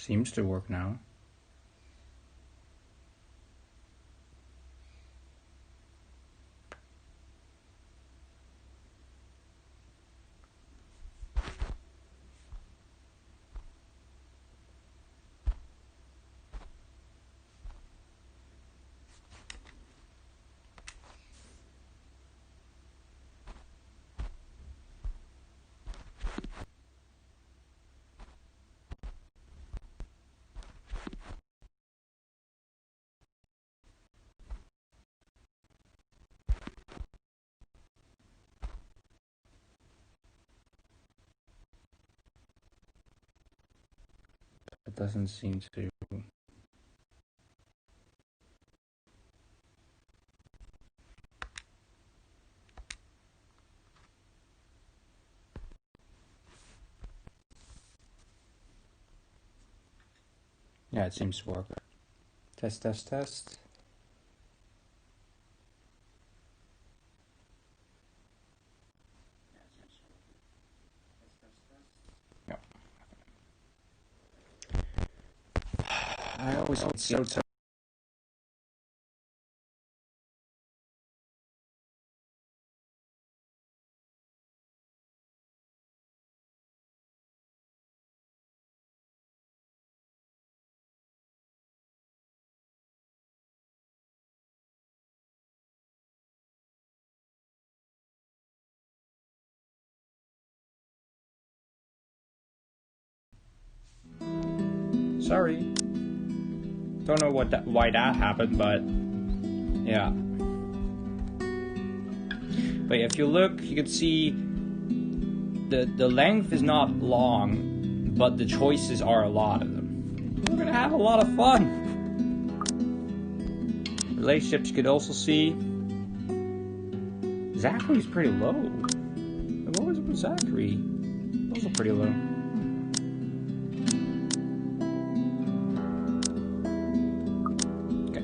Seems to work now. It doesn't seem to. Yeah, it seems to work. Test, test, test. Yeah. I always get so tired. Sorry. Don't know why that happened, but yeah. But if you look, you can see the length is not long, but the choices are a lot of them. We're gonna have a lot of fun. Relationships, you could also see Zachary's pretty low. What was it with Zachary? Also pretty low. Okay.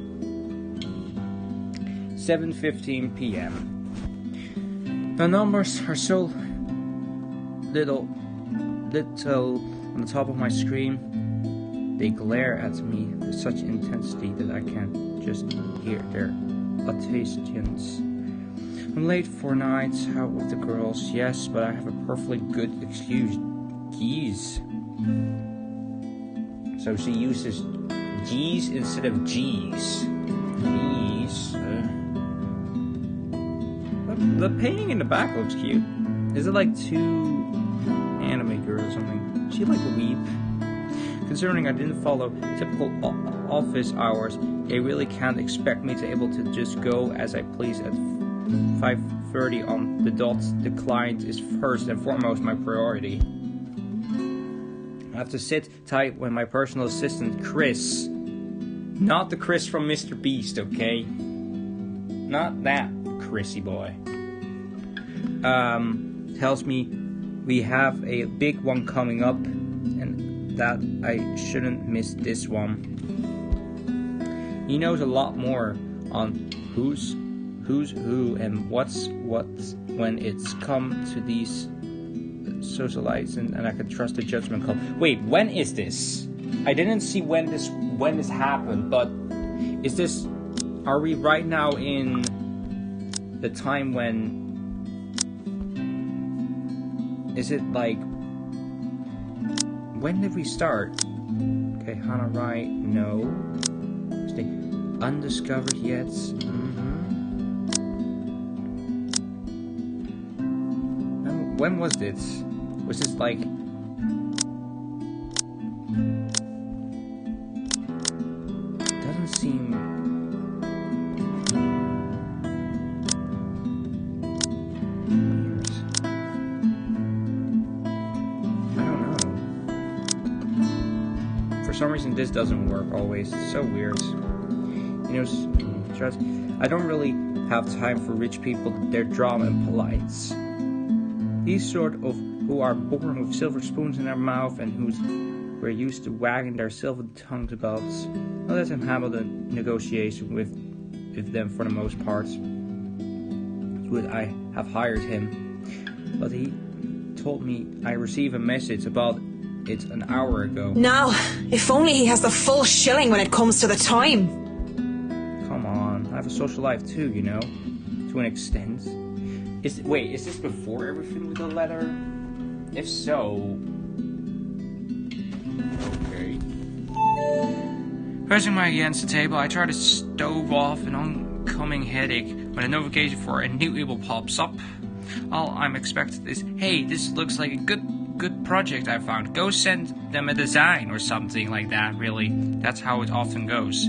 7:15 p.m. The numbers are so little on the top of my screen. They glare at me with such intensity that I can just hear their attestations. I'm late for nights out with the girls, yes, but I have a perfectly good excuse. Geez. So she uses G's instead of G's. G's. The painting in the back looks cute. Is it like two anime girls or something? She like a weep. Considering I didn't follow typical office hours, they really can't expect me to be able to just go as I please at 5:30 on the dot. The client is first and foremost my priority. I have to sit tight when my personal assistant Chris, not the Chris from Mr. Beast, okay? Not that Chrissy boy. Tells me we have a big one coming up and that I shouldn't miss this one. He knows a lot more on who's who and what's what when it's come to these socialites, and I can trust the judgment call. Wait, when is this? I didn't see when this happened, but is this, are we right now in the time when, is it like, when did we start? Okay, Hannah Wright, no. Stay undiscovered yet. When was this? Was this like... Doesn't seem... years. I don't know. For some reason this doesn't work always. It's so weird. You know, trust. I don't really have time for rich people, their drama and polites. These sort of who are born with silver spoons in their mouth and who's we're used to wagging their silver tongues about. I'll let them handle the negotiation with them for the most part. I have hired him, but he told me I received a message about It's an hour ago. Now, if only he has the full shilling when it comes to the time. Come on, I have a social life too, you know, to an extent. Wait, is this before everything with the letter? If so... Okay. Pressing my against the table, I try to stove off an oncoming headache when a notification for a new email pops up. All I'm expected is, hey, this looks like a good project I found. Go send them a design or something like that, really. That's how it often goes.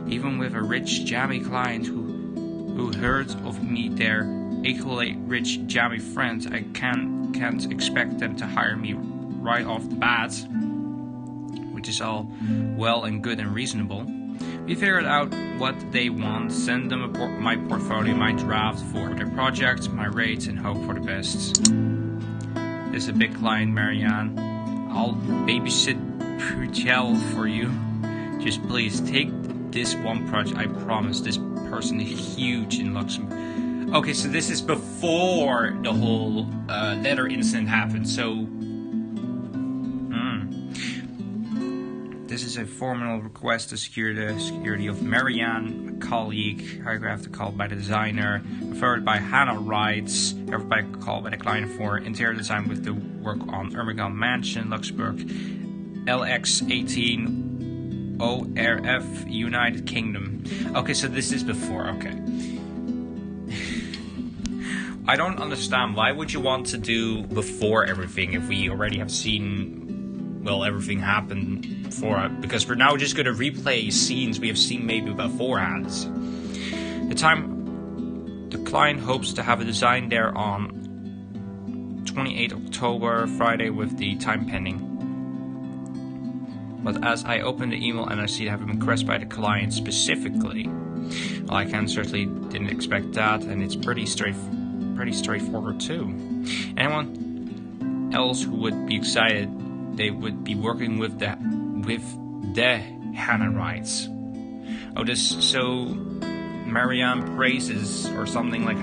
Even with a rich, jammy client who heard of me, their equally rich, jammy friends, I can't expect them to hire me right off the bat, which is all well and good and reasonable. We figured out what they want, send them my portfolio, my draft for their project, my rates, and hope for the best. This is a big client, Marianne. I'll babysit Prutel for you. Just please take this one project. I promise this person is huge in Luxembourg. Okay, so this is before the whole letter incident happened, so... This is a formal request to secure the security of Marianne, a colleague, paragraph called by the designer, referred by Hannah Wrights, everybody called by the client for interior design with the work on Ermegan Mansion, Luxembourg, LX18 ORF, United Kingdom. Okay, so this is before, okay. I don't understand, why would you want to do before everything if we already have seen, well, everything happened before, because we're now just going to replay scenes we have seen maybe beforehand. The client hopes to have a design there on 28 October, Friday, with the time pending. But as I open the email and I see that I have been requested by the client specifically, well, I certainly didn't expect that, and it's pretty straightforward too. Anyone else who would be excited, they would be working with the Hannah Wrights. Oh, so Marianne praises or something like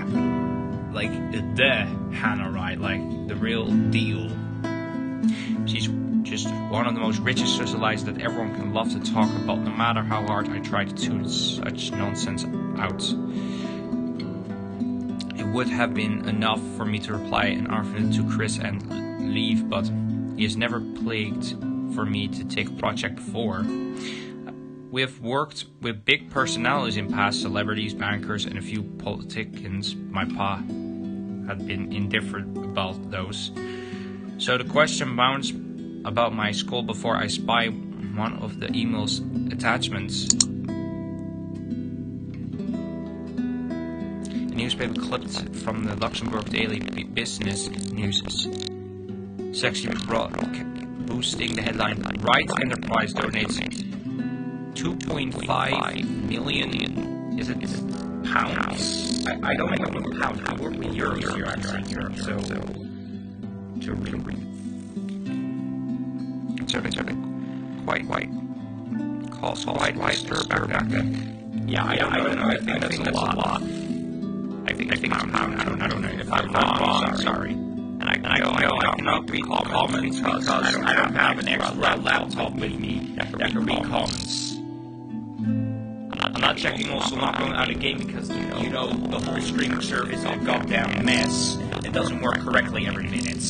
the Hannah Wright, like the real deal. She's just one of the most richest socialites that everyone can love to talk about, no matter how hard I try to tune such nonsense out. It would have been enough for me to reply an afternoon to Chris and leave, but he has never plagued for me to take a project before. We have worked with big personalities in past, celebrities, bankers, and a few politicians. My pa had been indifferent about those. So the question bounds about my skull before I spy one of the email's attachments. A newspaper clipped from the Luxembourg Daily Business News section boosting the headline, Wright Enterprise donates 2.5 million. Is it pounds? I don't know pounds. I work with euros here, actually, in Europe, so quite disturbed back then. Yeah, I don't know. I think that's a lot. I think it's pounds. I don't know if I'm wrong. Sorry. And I cannot read comments because I don't have an extra laptop with me that can read comments. I'm not checking also not going out of game because you know the whole streaming service is a goddamn mess. It doesn't work correctly every minute.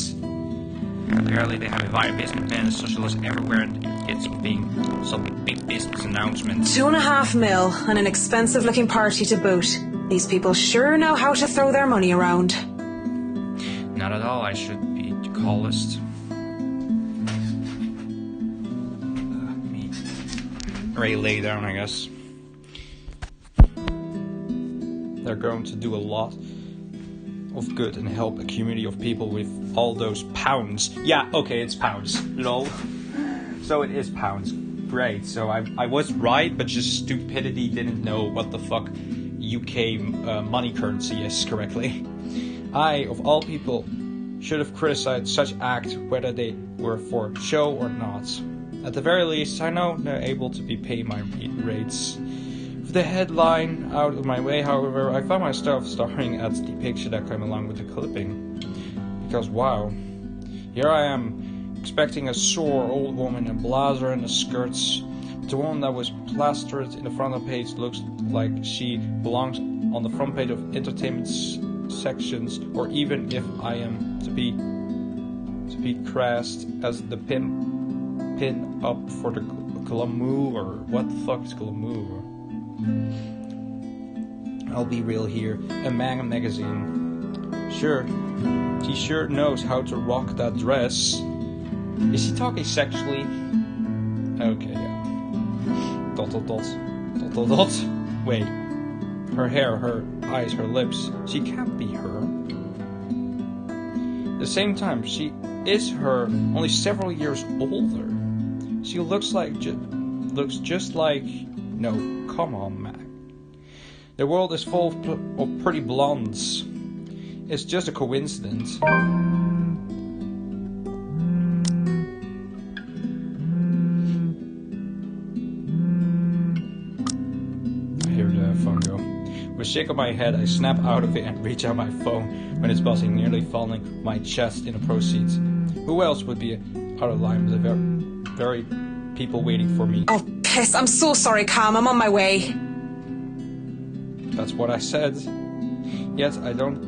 Apparently they have a via businessmen and socialists everywhere, and it's being some big business announcements. 2.5 mil and an expensive looking party to boot. These people sure know how to throw their money around. Not at all, I should be the callist. Me. Ready to lay down, I guess. They're going to do a lot of good and help a community of people with all those pounds. Yeah, okay, it's pounds. Lol. So it is pounds. Great, so I was right, but just stupidity didn't know what the fuck UK money currency is correctly. I, of all people, should have criticized such act whether they were for show or not. At the very least, I know they're able to be paid my rates. With the headline out of my way, however, I found myself staring at the picture that came along with the clipping. Because wow, here I am, expecting a sore old woman in a blazer and the skirts. The one that was plastered in the front of the page looks like she belongs on the front page of entertainment sections, or even if I am to be cast as the pin up for the glamour. What the fuck is glamour? I'll be real here. A manga magazine. Sure, she sure knows how to rock that dress. Is she talking sexually? Okay, yeah. Dot dot dot. Dot dot dot. Wait. Her hair, her eyes, her lips. She can't be her. At the same time, she is her, only several years older. She looks just like... No, come on, man. The world is full of pretty blondes. It's just a coincidence. I hear the phone go. With a shake of my head, I snap out of it and reach out my phone when it's buzzing, nearly falling my chest in the proceeds. Who else would be out of line with the very people waiting for me? Oh, piss. I'm so sorry, Cam. I'm on my way. That's what I said. Yet I don't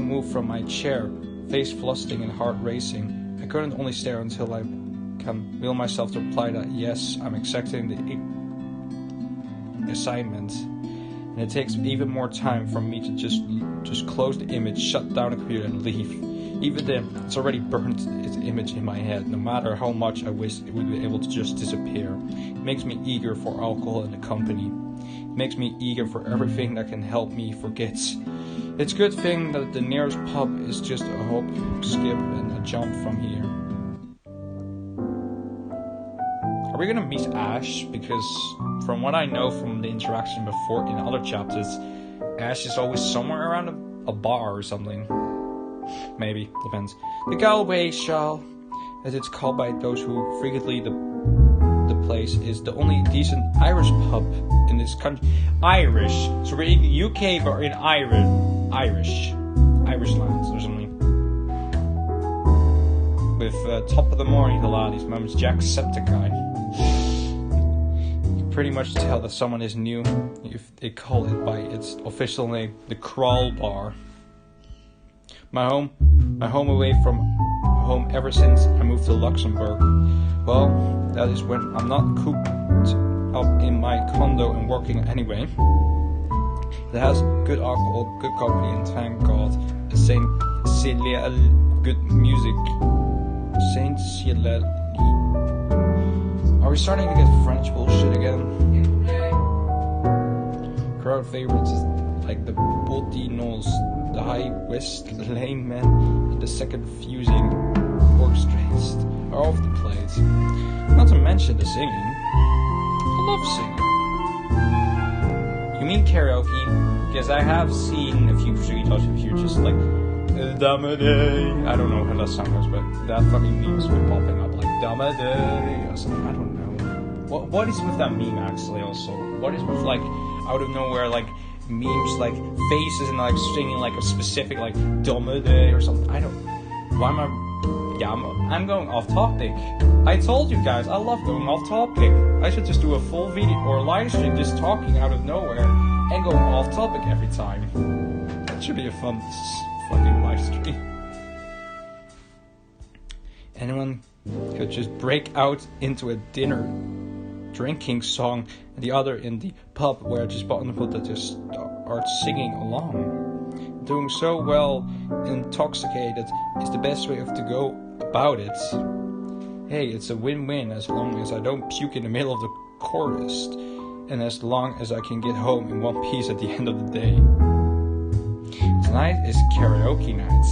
move from my chair, face flustered and heart racing. I couldn't only stare until I can will myself to reply that yes, I'm accepting the assignment. And it takes even more time for me to just close the image, shut down the computer and leave. Even then, it's already burned its image in my head, no matter how much I wish it would be able to just disappear. It makes me eager for alcohol and the company. It makes me eager for everything that can help me forget. It's a good thing that the nearest pub is just a hop, skip, and a jump from here. Are we gonna meet Ash? Because from what I know from the interaction before in other chapters, Ash is always somewhere around a bar or something. Maybe, depends. The Galway Shal, as it's called by those who frequently the place, is the only decent Irish pub in this country. Irish. So we're in the UK, but we're in Irish lands or something. With top of the morning, the laddies, my name's Jacksepticeye. You can pretty much tell that someone is new if they call it by its official name, the Crawl Bar. My home away from home ever since I moved to Luxembourg. Well, that is when I'm not cooped up in my condo and working anyway. It has good alcohol, good company, and thank God, a Saint Celia, good music. Saint Celia. Are we starting to get French bullshit again? Crowd favorites is like the Bourdinos, the High West Lane Men, and the second fusing orchestras are off the plate. Not to mention the singing. I love singing. You mean karaoke? Because I have seen a few street touch if you're just like Damade. I don't know how that song goes, but that fucking meme's been popping up like Damade or something. I don't know. What is with that meme actually also? What is with like out of nowhere like memes like faces and like singing like a specific like Damade or something? I don't. Why am I? Yeah, I'm going off topic. I told you guys, I love going off topic. I should just do a full video or a live stream just talking out of nowhere and going off topic every time. That should be a fun fucking live stream. Anyone could just break out into a dinner drinking song and the other in the pub where I just bought in the pub that just start singing along. Doing so well intoxicated is the best way to go about it. Hey, it's a win-win as long as I don't puke in the middle of the chorus and as long as I can get home in one piece at the end of the day. Tonight is karaoke night.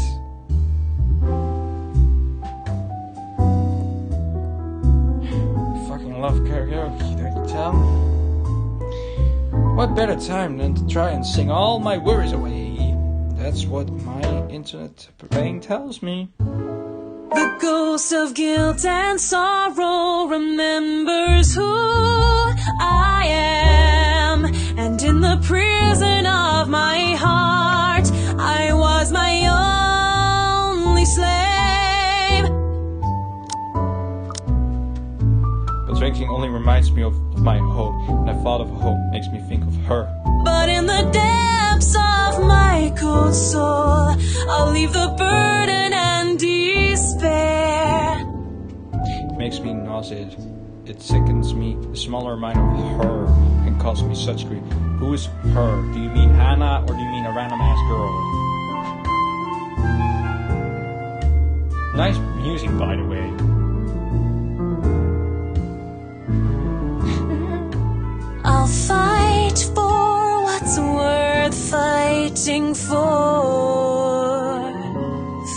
I fucking love karaoke, don't you tell? What better time than to try and sing all my worries away? That's what my internet brain tells me. The ghost of guilt and sorrow remembers who I am, and in the prison of my heart, I was my only slave. suddenly reminds me of my home, and the thought of home makes me think of her. But in the depths of my cold soul, I'll leave the burden and despair. It makes me nauseated. It sickens me. The smaller reminder of her can cause me such grief. Who is her? Do you mean Hannah, or do you mean a random ass girl? Nice music, by the way. I'll fight for what's worth fighting for.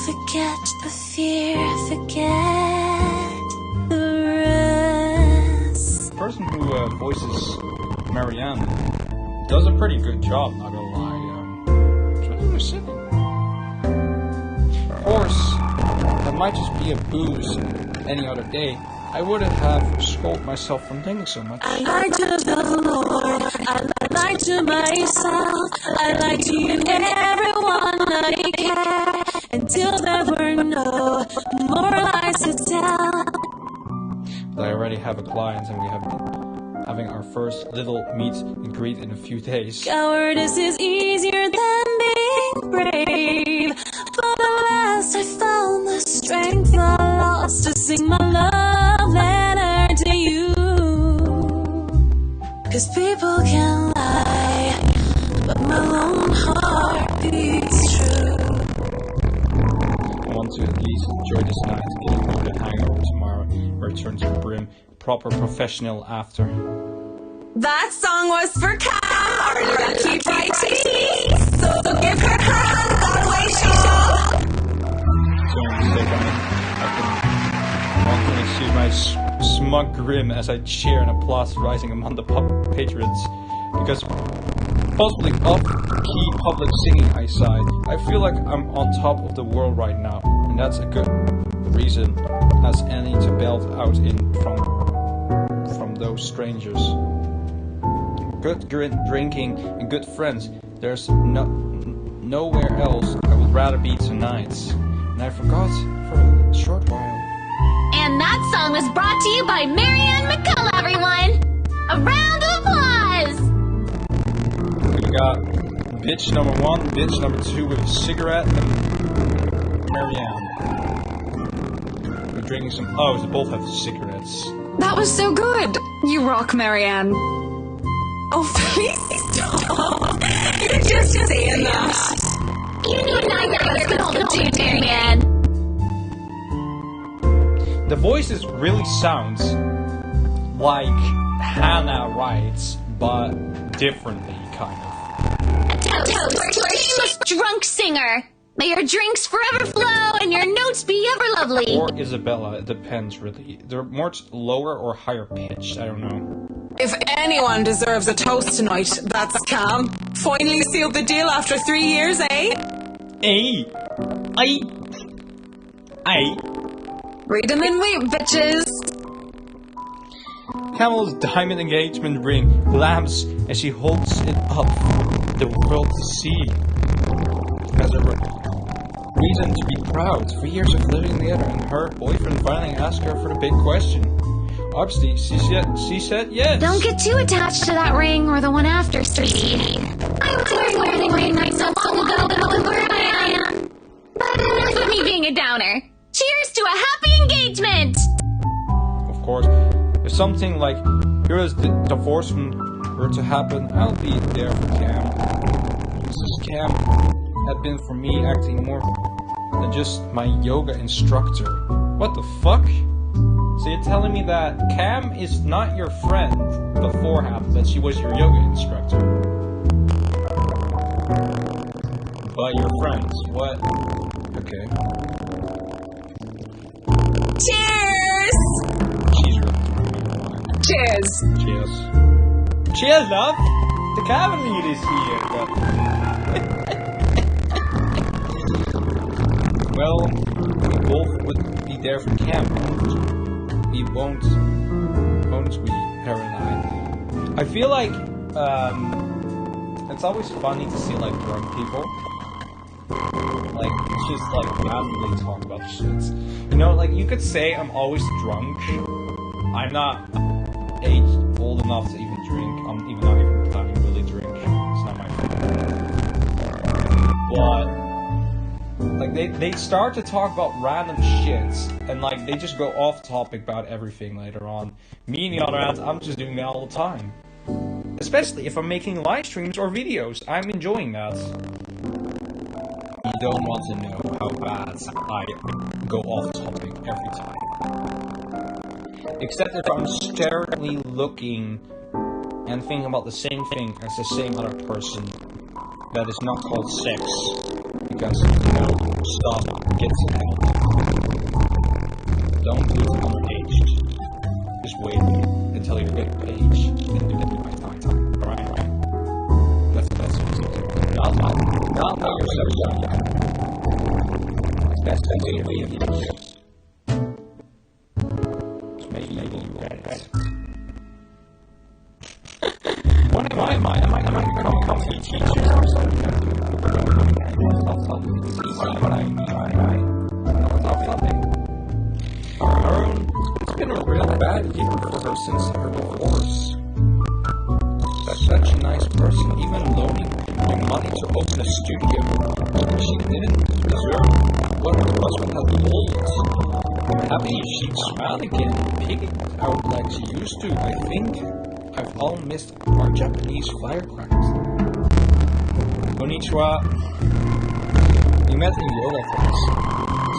Forget the fear, forget the rest. The person who voices Marianne does a pretty good job, not gonna lie. Of course, that might just be a booze any other day. I wouldn't have scolded myself from thinking so much. I lied to the Lord, I lied to myself, I lied to you and everyone I care, until there were no more lies to tell. But I already have a client, and we have been having our first little meet and greet in a few days. Cowardice is easier than being brave, but at last I found the strength I lost to sing my love letter to you. 'Cause people can lie, but my lone heart beats true. I want to at least enjoy this night, getting over the hangover tomorrow, return to Brim, proper professional after. That song was for Cam, our lucky brightee. So give her hand that way, Sean. So I can see my smug grin as I cheer and applause rising among the patrons. Because possibly off-key public singing I sighed. I feel like I'm on top of the world right now, and that's a good reason as any to belt out in from those strangers. Good drinking and good friends. There's nowhere else I would rather be tonight. And I forgot for a short while. And that song was brought to you by Marianne McCullough, everyone! A round of applause! We got bitch number 1, bitch number 2 with a cigarette, and Marianne. We're drinking some. Oh, they both have cigarettes. That was so good! You rock, Marianne. Oh, please stop. You're just saying that. You knew neither of us could hold a tune, Marianne. The voices really sounds like Hannah writes, but differently, kind of. A toast to our famous drunk singer. May your drinks forever flow and your notes be ever lovely. Or Isabella, it depends really. They're more lower or higher pitched, I don't know. If anyone deserves a toast tonight, that's Cam. Finally sealed the deal after 3 years, eh? Hey! Read them in wait, bitches! Camel's diamond engagement ring glamps as she holds it up for the world to see. As a reason to be proud. 3 years of living together, and her boyfriend finally asked her for the big question. Obviously, she said yes. Don't get too attached to that ring or the one after, sweetie. I was wearing the ring not so long ago, but where I am. But enough of me being a downer. Cheers to a happy engagement! Of course, if something like Hero's divorce were to happen, I'll be there for Cam. Mrs. Cam had been for me acting more than just my yoga instructor. What the fuck? So you're telling me that Cam is not your friend beforehand, that she was your yoga instructor? But your friends, what? Okay. Cheers! She's really Cheers! Cheers. Cheers, love! The cabin lead is here, but... Well, we both would be there for Cam. We won't we, her and I feel like, it's always funny to see, like, drunk people. Like, just, like, randomly talk about shit. You know, like, you could say I'm always drunk. I'm not aged old enough to even drink. I'm even not even planning to really drink. It's not my fault. But like they start to talk about random shits, and like they just go off topic about everything later on. Me, on the other hand, I'm just doing that all the time. Especially if I'm making live streams or videos. I'm enjoying that. You don't want to know how bad I go off topic every time. Except if I'm staringly looking and thinking about the same thing as the same other person that is not called sex. Because, you know, stuff gets held. Don't do it underaged. Just wait until you're getting paid and do that with my time. Alright? That's what you do. Not let yourself young. That's the way of it. Maybe you read it. What am I becoming a teacher or something? It's been a real bad year for her since her divorce. Such a nice person, even loaning me money to open a studio. She didn't deserve what her husband had told us. I'm happy she's smiling again, picking out like she used to. I think I've all missed our Japanese firecrackers. Konnichiwa. We met in yoga class.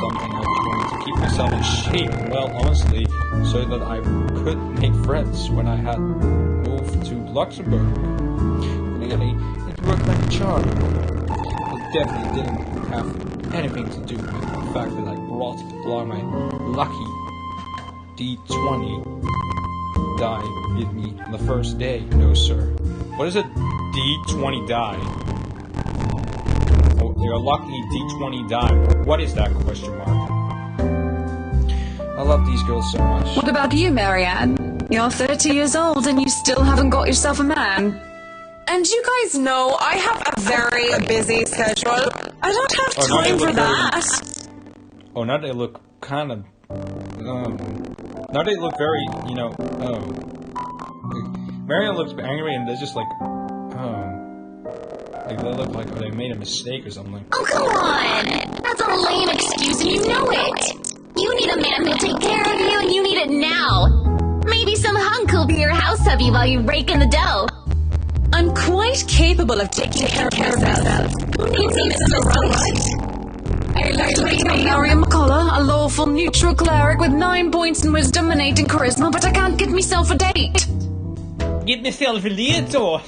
Something I was doing to keep myself in shape. Well, honestly, so that I could make friends when I had moved to Luxembourg. Really, it worked like a charm. It definitely didn't have anything to do with the fact that I brought along my lucky D20 die with me on the first day. No, sir. What is a D20 die? Oh, your lucky D20 die. What is that, question mark? I love these girls so much. What about you, Marianne? You're 30 years old and you still haven't got yourself a man. And you guys know I have a very busy schedule. I don't have time for that. Oh, now they look kind of... now they look very, you know... Marianne looks angry and they're just like... Like they look like they made a mistake or something. Oh, come on! That's a lame excuse and you know it! You need a man who'll take care of you and you need it now! Maybe some hunk who'll be your house hubby while you rake in the dough. I'm quite capable of taking care of myself. Who needs you so right? I'd like to meet Marianne McCullough, a lawful neutral cleric with 9 points in wisdom and 8 in charisma, but I can't get myself a date. Get myself a little.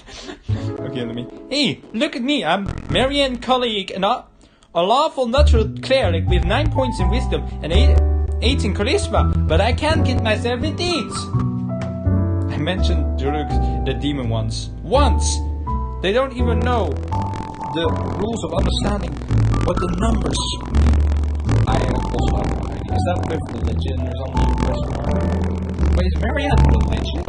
Okay, let me... Hey, look at me. I'm Marianne McCullough, and a lawful natural cleric with 9 points in wisdom and 8 in charisma, but I can't get myself a date. I mentioned Duruk, the demon once. They don't even know the rules of understanding what the numbers mean. I also have no idea. Is that with religion or something? Wait, is Marianne religious?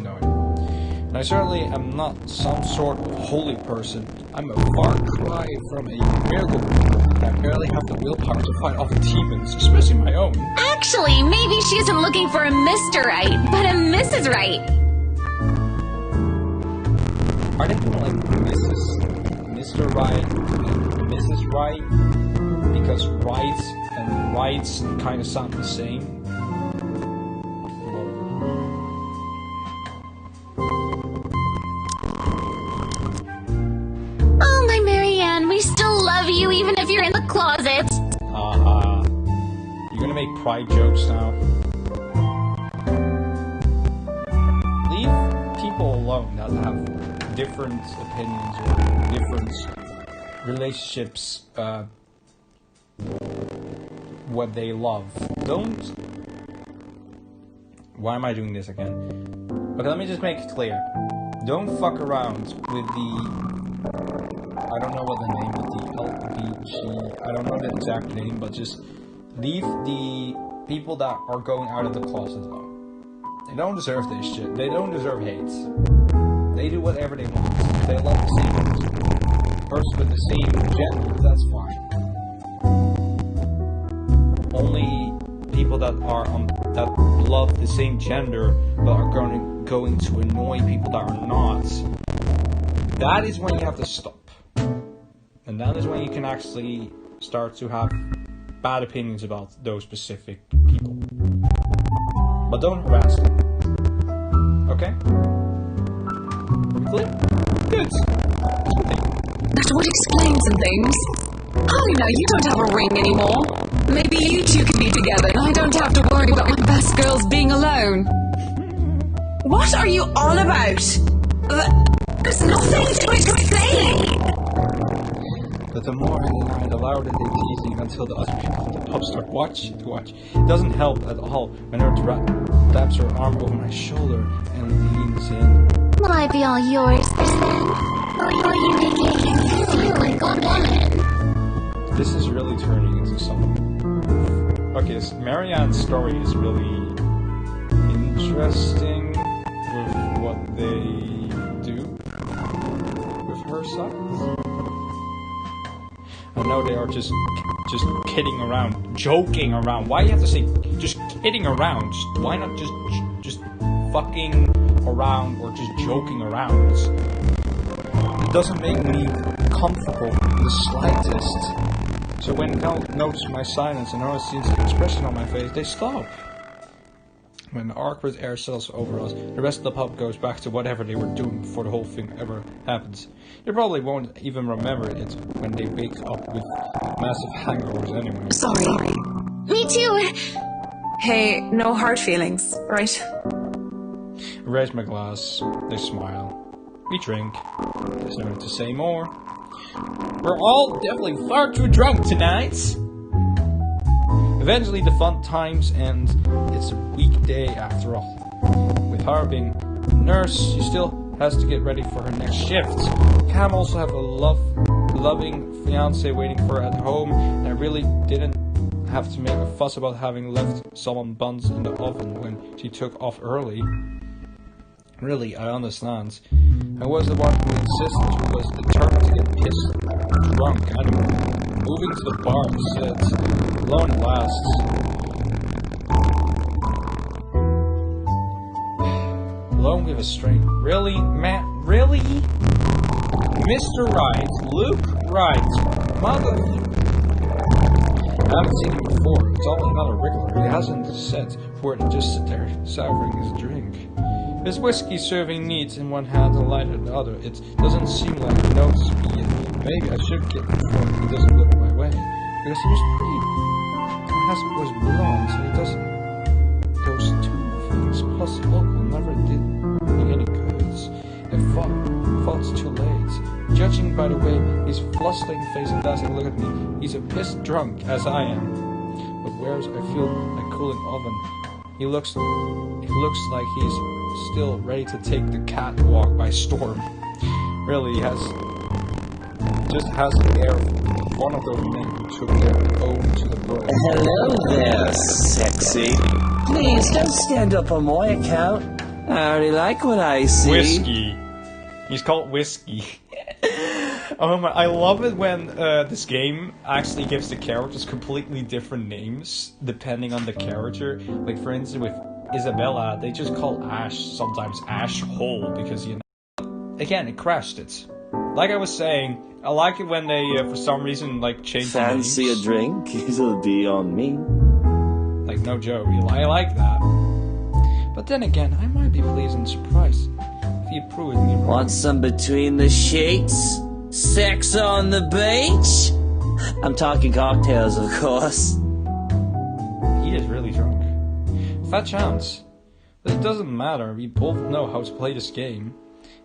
No idea. And I certainly am not some sort of holy person. I'm a far cry from a miracle worker, and I barely have the willpower to fight off demons, especially my own. Actually, maybe she isn't looking for a Mr. Right, but a Mrs. Right. Are they kind of like Mr. Right and Mrs. Right? Because rights and rights kind of sound the same. Oh, my Marianne, we still love you even if you're in the closet. You're gonna make pride jokes now. Leave people alone that have different opinions or different relationships, what they love. Don't... Why am I doing this again? Okay, let me just make it clear. Don't fuck around with the... I don't know what the name of the LBG... I don't know the exact name, but just leave the people that are going out of the closet alone. They don't deserve this shit. They don't deserve hate. They do whatever they want. They love the same person with the same gender, that's fine. Only people people that are that love the same gender but are going to annoy people that are not. That is when you have to stop, and that is when you can actually start to have bad opinions about those specific people. But don't harass them. Okay? Clear? Good. That would explain some things. Oh, no, you don't have a ring anymore. Maybe you two can be together and I don't have to worry about my best girls being alone. What are you all about? There's nothing to explain. But the more I deny, the louder they teasing until the other people in the pub start watching to watch. It doesn't help at all when her taps her arm over my shoulder and leans in. Will I be all yours then? Or will you make me feel like a woman? This is really turning into something. Okay, so Marianne's story is really interesting with what they do with her side. I know they are just kidding around, joking around. Why do you have to say just kidding around? Why not just fucking around or just joking around? It doesn't make me comfortable in the slightest. So when Cal notices my silence and notices the expression on my face, they stop. When the awkward air settles over us, the rest of the pub goes back to whatever they were doing before the whole thing ever happens. They probably won't even remember it when they wake up with massive hangovers anyway. Sorry. Me too. Hey, no hard feelings, right? I raise my glass, they smile. We drink. There's no need to say more. We're all definitely far too drunk tonight. Eventually the fun times end. It's a weekday after all. With her being a nurse, she still has to get ready for her next shift. Cam also have a loving fiance waiting for her at home, and I really didn't have to make a fuss about having left salmon buns in the oven when she took off early. Really, I understand. I was the one who insisted, who was determined to get pissed drunk anyway. Moving to the bar to sit, alone lasts. Alone with a stranger. Really, Matt? Really? Mr. Wright, Luke Wright, mother. I haven't seen him before. He's always not a regular. He hasn't set for it to just sit there, savoring his drink. His whiskey serving neat in one hand and lighter in the other. It doesn't seem like he noticed me yet. Maybe I should get before he doesn't look my way. Because he was pretty. He hasn't always blonde, so he does those two things. Plus, alcohol never did me any goods. I thought it's too late. Judging by the way his flustering face and dancing look at me, he's a pissed drunk, as I am. But whereas I feel like cooling oven, he looks like he's still ready to take the catwalk by storm. Really, he just has the air of one of those men who took their own to the road. Hello there, sexy. Please don't stand up on my account. I already like what I see. Whiskey. He's called Whiskey. Oh my, I love it when this game actually gives the characters completely different names depending on the character. Like for instance with Isabella, they just call Ash sometimes Ash Hole because, you know, again, it crashed it. Like I was saying, I like it when they, for some reason, like, change the names. Fancy a drink? It'll be on me. Like, no joke. I like that. But then again, I might be pleased and surprised if he proved me wrong. Want some between the sheets? Sex on the beach? I'm talking cocktails, of course. He is really drunk. Fat chance. But it doesn't matter, we both know how to play this game.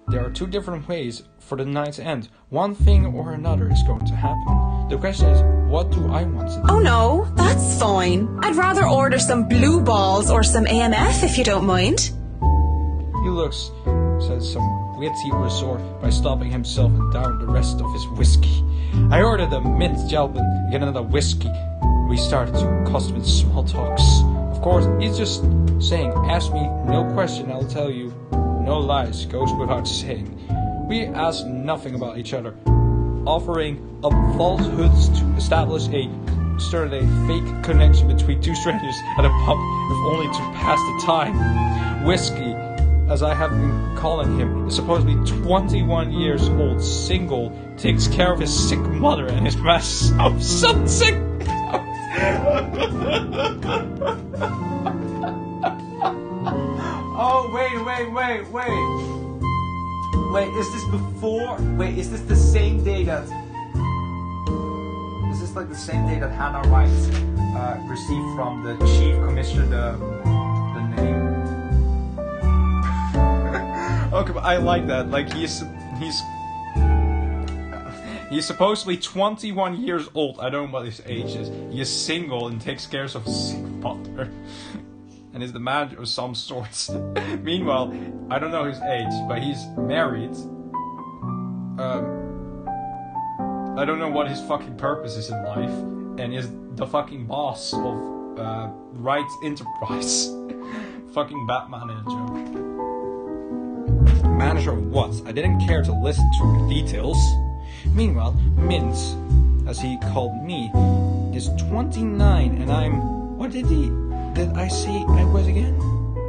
There are two different ways for the night to end. One thing or another is going to happen. The question is, what do I want to do? Oh no, that's fine. I'd rather order some blue balls or some AMF if you don't mind. He looks, says some witty resort by stopping himself and down the rest of his whiskey. I ordered a mint gel and get another whiskey. We started to custom small talks. Of course, he's just saying, ask me no question, I'll tell you. No lies, goes without saying. We ask nothing about each other, offering up falsehoods to establish a started a fake connection between two strangers at a pub, if only to pass the time. Whiskey, as I have been calling him, is supposedly 21 years old, single, takes care of his sick mother and his massive son sick. Oh, wait. Wait, is this before? Wait, is this the same day that... Is this like the same day that Hannah Wright received from the chief commissioner the name? Okay, but I like that. Like, he's supposedly 21 years old. I don't know what his age is. He is single and takes care of his sick mother. And is the manager of some sorts. Meanwhile, I don't know his age, but he's married. I don't know what his fucking purpose is in life, and is the fucking boss of Wright Enterprise. Fucking Batman in a joke. Manager of what? I didn't care to listen to the details. Meanwhile, Mince, as he called me, is 29, and I'm... What did I say I was again?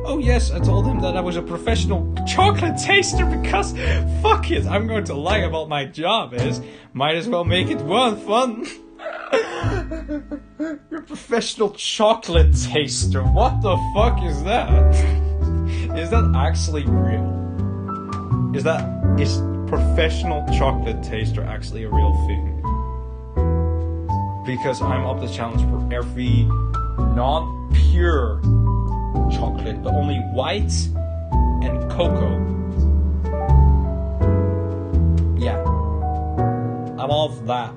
Oh yes, I told him that I was a professional chocolate taster because fuck it, I'm going to lie about my job is. Might as well make it fun. You're a professional chocolate taster. What the fuck is that? Is that actually real? Is professional chocolate taster actually a real thing? Because I'm up to challenge for every non-pure chocolate, but only white and cocoa. Yeah, I'm all for that.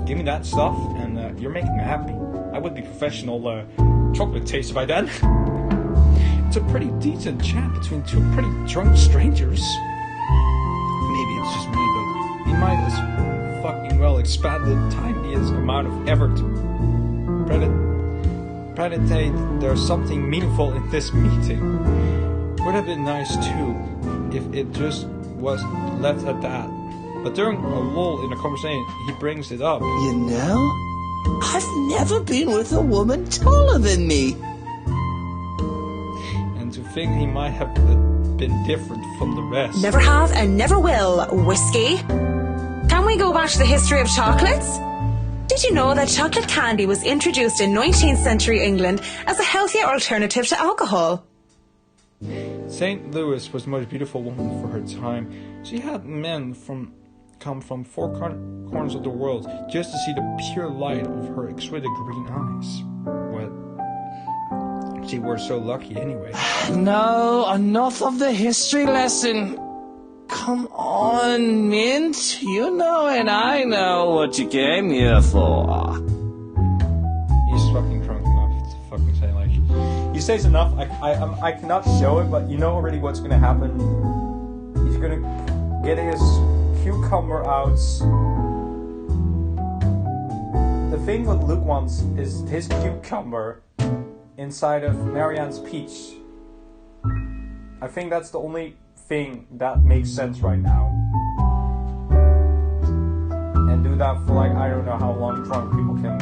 Give me that stuff, and you're making me happy. I would be professional chocolate taster by then. It's a pretty decent chat between two pretty drunk strangers. Maybe it's just me, but he might as fucking well expand the tiniest amount of effort to preditate there's something meaningful in this meeting. Would have been nice too if it just was left at that. But during a lull in the conversation, he brings it up. You know, I've never been with a woman taller than me. And to think he might have been different from the rest. Never have and never will, Whiskey. Can we go back to the history of chocolates? Did you know that chocolate candy was introduced in 19th century England as a healthier alternative to alcohol? St. Louis was the most beautiful woman for her time. She had men come from four corners of the world just to see the pure light of her exquisite green eyes. What? She were so lucky anyway. No, enough of the history lesson. Come on, Mint. You know and I know what you came here for. He's fucking drunk enough to fucking say, like... He says enough, I cannot show it, but you know already what's gonna happen. He's gonna get his cucumber out. The thing what Luke wants is his cucumber inside of Marianne's peach. I think that's the only thing that makes sense right now. And do that for like, I don't know how long drunk people can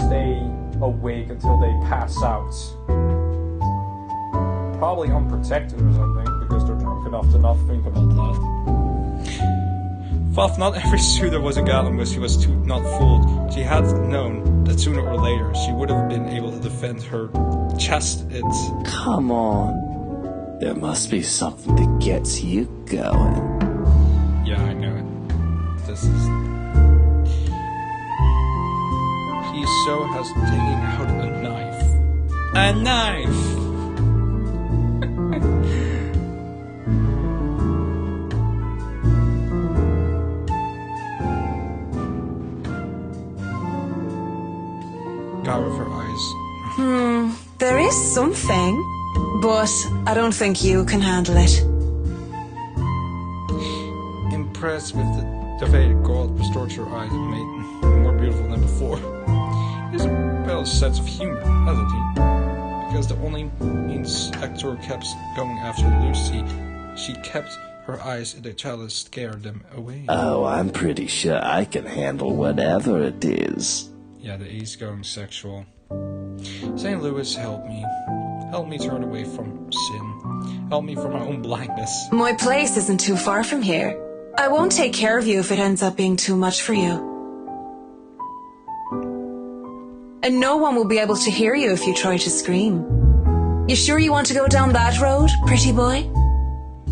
stay awake until they pass out. Probably unprotected or something, because they're drunk enough to not think about that. Fuff, not every suitor was a gal in which she was not fooled. She had known that sooner or later she would have been able to defend her chastity. Come on. There must be something that gets you going. Yeah, I know it. This is... He so has taken out a knife. A knife! Out of her eyes. There is something, but I don't think you can handle it. Impressed with the devoted God restored her eyes and made them more beautiful than before. He has a better sense of humor, hasn't he? Because the only means Hector kept going after Lucy, she kept her eyes in the child and scared them away. Oh, I'm pretty sure I can handle whatever it is. Yeah, the easygoing sexual. St. Louis, help me. Help me turn away from sin. Help me from my own blindness. My place isn't too far from here. I won't take care of you if it ends up being too much for you. And no one will be able to hear you if you try to scream. You sure you want to go down that road, pretty boy?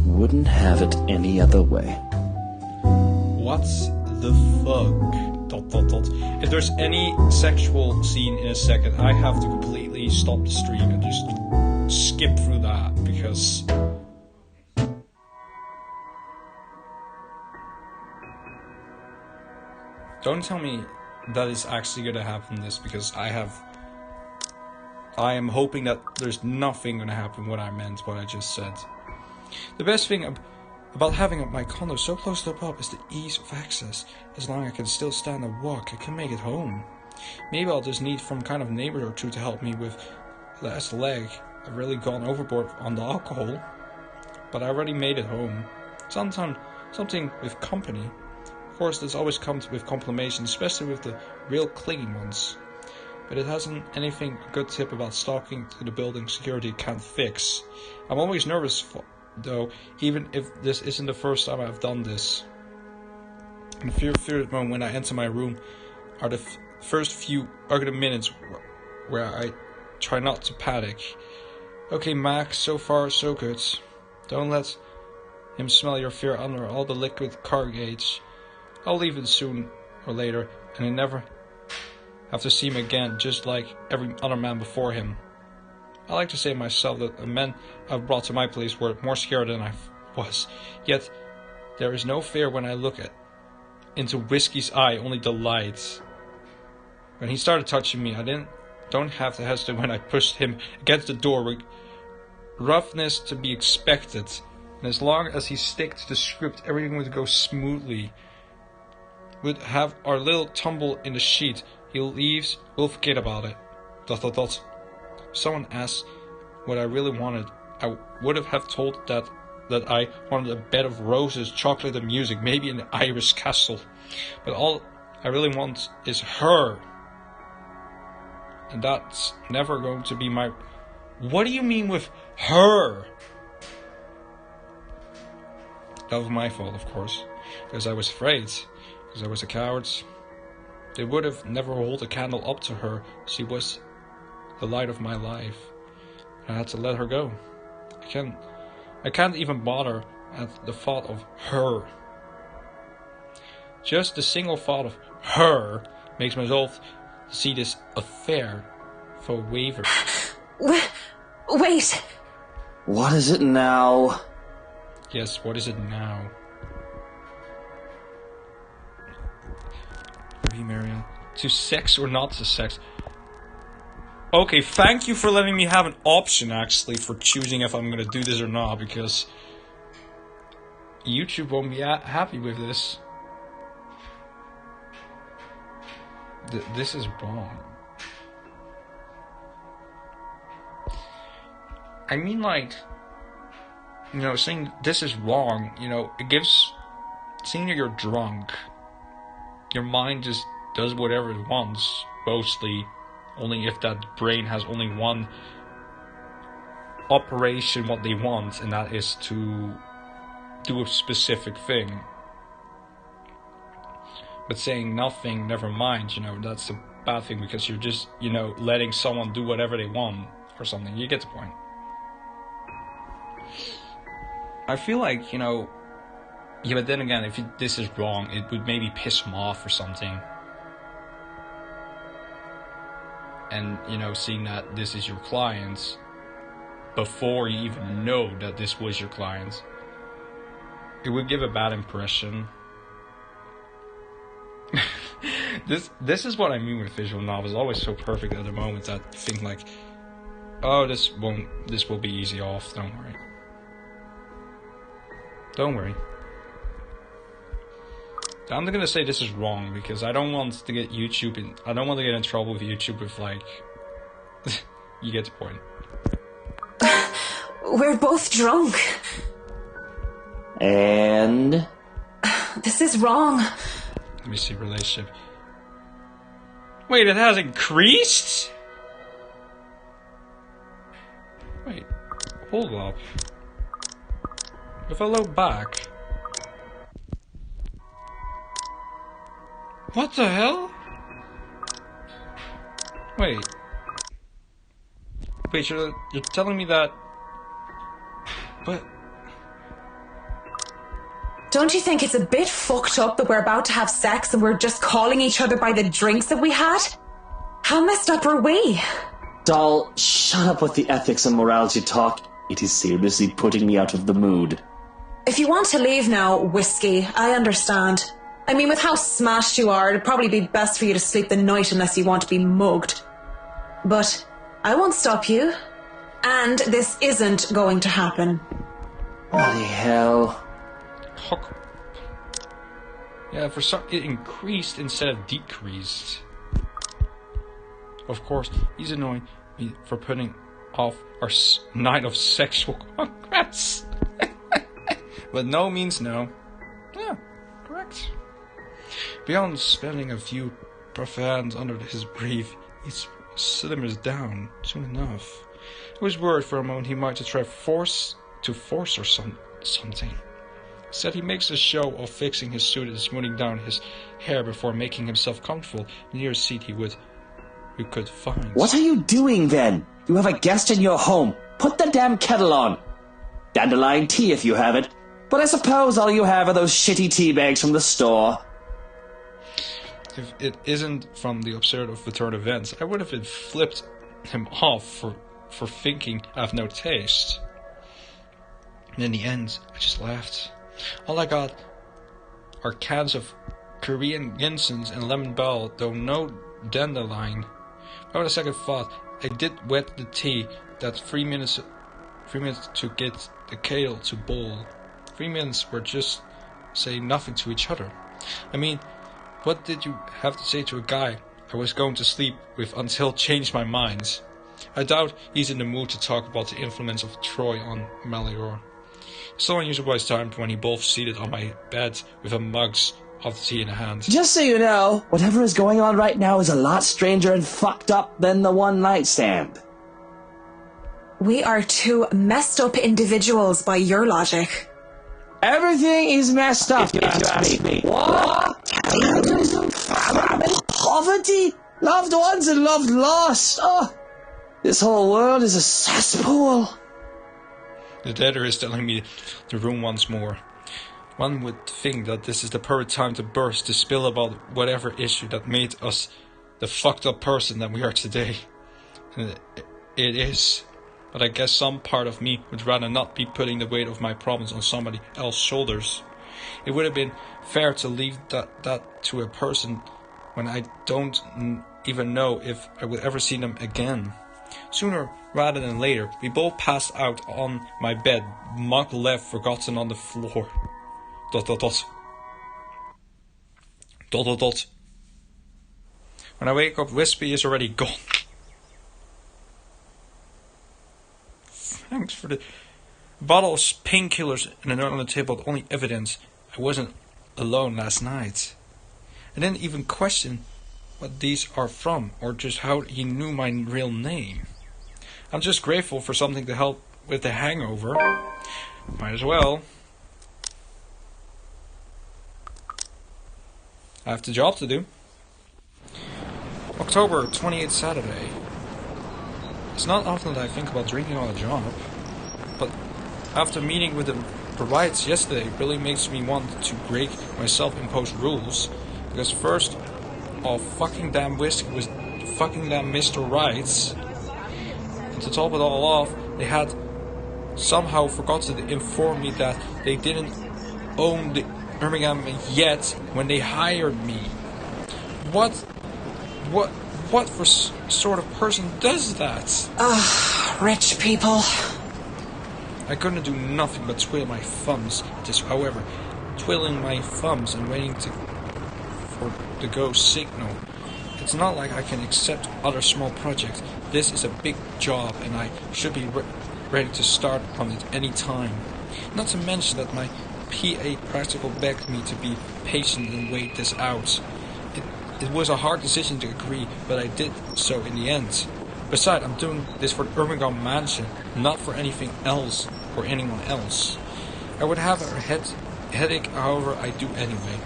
Wouldn't have it any other way. What's the fuck? ... If there's any sexual scene in a second, I have to completely stop the stream and just skip through that, because... Don't tell me that is actually gonna happen this, because I am hoping that there's nothing gonna happen what I meant, what I just said. The best thing about having my condo so close to the pub is the ease of access. As long as I can still stand and walk, I can make it home. Maybe I'll just need some kind of neighbor or two to help me with the last leg. I've really gone overboard on the alcohol, but I already made it home. Sometimes something with company. Of course, this always comes with complications, especially with the real clingy ones. But it hasn't anything a good tip about stalking to the building security can't fix. I'm always nervous though, even if this isn't the first time I've done this. And the fear moment when I enter my room are the first few argument minutes where I try not to panic. Okay, Max, so far so good. Don't let him smell your fear under all the liquid car gauge. I'll leave it soon or later, and I never have to see him again, just like every other man before him. I like to say myself that the men I've brought to my place were more scared than I was. Yet, there is no fear when I look into Whiskey's eye, only delight. When he started touching me, I don't have to hesitate when I pushed him against the door with roughness to be expected. And as long as he stick to the script, everything would go smoothly. We'd have our little tumble in the sheet. He leaves, we'll forget about it. ... If someone asked what I really wanted, I would have told that I wanted a bed of roses, chocolate and music, maybe an Irish castle. But all I really want is her. And that's never going to be my... What do you mean with her? That was my fault, of course, because I was afraid, because I was a coward. They would have never held a candle up to her. She was the light of my life. I had to let her go. I can't even bother at the thought of her. Just the single thought of her makes me resolve to see this affair for a waiver. Wait! What is it now? Yes, what is it now? Be Marianne. To sex or not to sex? Okay, thank you for letting me have an option, actually, for choosing if I'm gonna do this or not, because YouTube won't be happy with this. This is wrong. I mean, like, you know, saying this is wrong, you know, it gives... Seeing that you're drunk, your mind just does whatever it wants, mostly. Only if that brain has only one operation what they want, and that is to do a specific thing. But saying nothing, never mind, you know, that's a bad thing, because you're just, you know, letting someone do whatever they want or something. You get the point. I feel like, you know, yeah, but then again, if this is wrong, it would maybe piss him off or something. And, you know, seeing that this is your client before you even know that this was your client, it would give a bad impression. This is what I mean with visual novels. Always so perfect at the moment that you think like, oh, this will be easy off. Don't worry. Don't worry. I'm not gonna say this is wrong because I don't want to get YouTube in. I don't want to get in trouble with YouTube with like. You get the point. We're both drunk. And This is wrong. Let me see relationship. Wait, it has increased? Wait, hold up. If I load back... What the hell? Wait. Wait, you're telling me that... But... Don't you think it's a bit fucked up that we're about to have sex and we're just calling each other by the drinks that we had? How messed up are we? Doll, shut up with the ethics and morality talk. It is seriously putting me out of the mood. If you want to leave now, Whiskey, I understand. I mean, with how smashed you are, it'd probably be best for you to sleep the night unless you want to be mugged. But I won't stop you. And this isn't going to happen. Bloody hell. Yeah, for some it increased instead of decreased. Of course, he's annoying me for putting off our night of sexual congress. But no means no. Yeah, correct. Beyond spending a few profands under his brief, he simmers down soon enough. I was worried for a moment he might try to force or something. Said he makes a show of fixing his suit and smoothing down his hair before making himself comfortable in the nearest seat we could find. What are you doing then? You have a guest in your home. Put the damn kettle on. Dandelion tea if you have it. But I suppose all you have are those shitty tea bags from the store. If it isn't from the absurd of return events, I would have flipped him off for thinking I have no taste. And in the end, I just laughed. All I got are cans of Korean ginseng and lemon bell, though no dandelion. Without a second thought, I did wet the tea. That 3 minutes to get the kettle to boil. 3 minutes were just saying nothing to each other. I mean, what did you have to say to a guy I was going to sleep with until changed my mind? I doubt he's in the mood to talk about the influence of Troy on Mallior. So unusual by his time when he both seated on my bed with a mugs of tea in a hand. Just so you know, whatever is going on right now is a lot stranger and fucked up than the one night stand. We are two messed up individuals by your logic. Everything is messed up, if you ask me. What? Poverty, loved ones and love lost. Oh, this whole world is a cesspool. The debtor is telling me the room once more. One would think that this is the perfect time to burst, to spill about whatever issue that made us the fucked up person that we are today. And it is. But I guess some part of me would rather not be putting the weight of my problems on somebody else's shoulders. It would have been fair to leave that to a person when I don't even know if I would ever see them again. Sooner rather than later, we both passed out on my bed, mug left forgotten on the floor. ... When I wake up, Wispy is already gone. Thanks for the bottle of painkillers and a note on the table, the only evidence I wasn't alone last night. I didn't even question what these are from, or just how he knew my real name. I'm just grateful for something to help with the hangover. Might as well. I have the job to do. October 28th, Saturday. It's not often that I think about drinking on a job, but after meeting with the brides yesterday, it really makes me want to break my self-imposed rules. Because first off, fucking damn Whiskey was fucking damn Mr. Rights. And to top it all off, they had somehow forgotten to inform me that they didn't own the Birmingham yet when they hired me. What for sort of person does that? Rich people. I couldn't do nothing but twiddle my thumbs. However, twiddling my thumbs and waiting for the go signal. It's not like I can accept other small projects. This is a big job and I should be ready to start on it any time. Not to mention that my PA practical begged me to be patient and wait this out. It was a hard decision to agree, but I did so in the end. Besides, I'm doing this for the Ermengarde Mansion, not for anything else or anyone else. I would have a headache, however, I do anyway.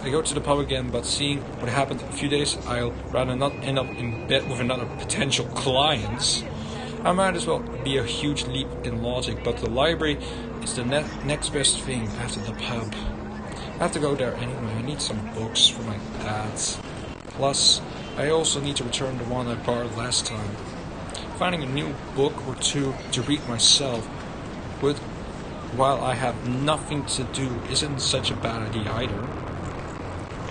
I go to the pub again, but seeing what happened a few days, I'll rather not end up in bed with another potential client. I might as well be a huge leap in logic, but the library is the next best thing after the pub. I have to go there anyway. I need some books for my dad's. Plus, I also need to return the one I borrowed last time. Finding a new book or two to read myself while I have nothing to do isn't such a bad idea either.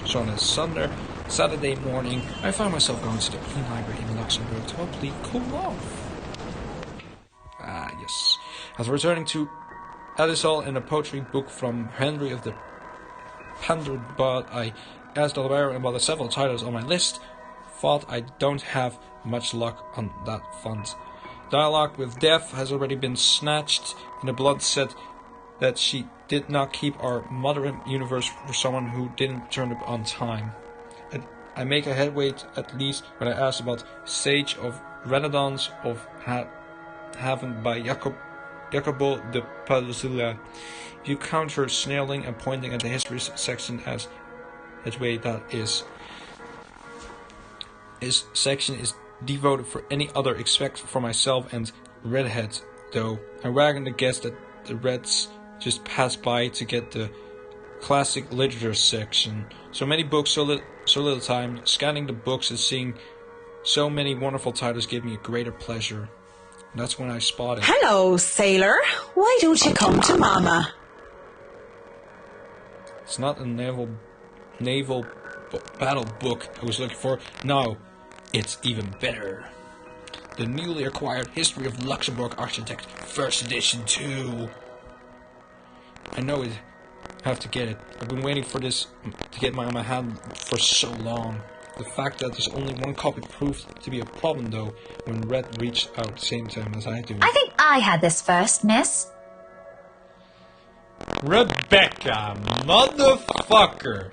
So on a Saturday morning, I found myself going to the library in Luxembourg to hopefully cool off. Yes. After returning to Edisol in a poetry book from Henry of the Panderbad, I asked the librarian about the several titles on my list. Thought I don't have much luck on that front. Dialogue with Death has already been snatched, and the blood said that she did not keep our modern universe for someone who didn't turn up on time. I make a headway at least when I asked about Sage of Renaissance of Haven by Jacobo de Padula. If you count her snarling and pointing at the history section as way that is. His section is devoted for any other except for myself and Redhead, though. I'm wagging to guess that the Reds just pass by to get the classic literature section. So many books, so little time. Scanning the books and seeing so many wonderful titles gave me a greater pleasure. And that's when I spotted. Hello, sailor. Why don't you come to Mama? It's not a naval battle book I was looking for. No, it's even better. The newly acquired History of Luxembourg Architect, first edition too. I know it. Have to get it. I've been waiting for this to get my hand for so long. The fact that there's only one copy proved to be a problem, though, when Red reached out at the same time as I do. I think I had this first, miss. Rebecca, motherfucker!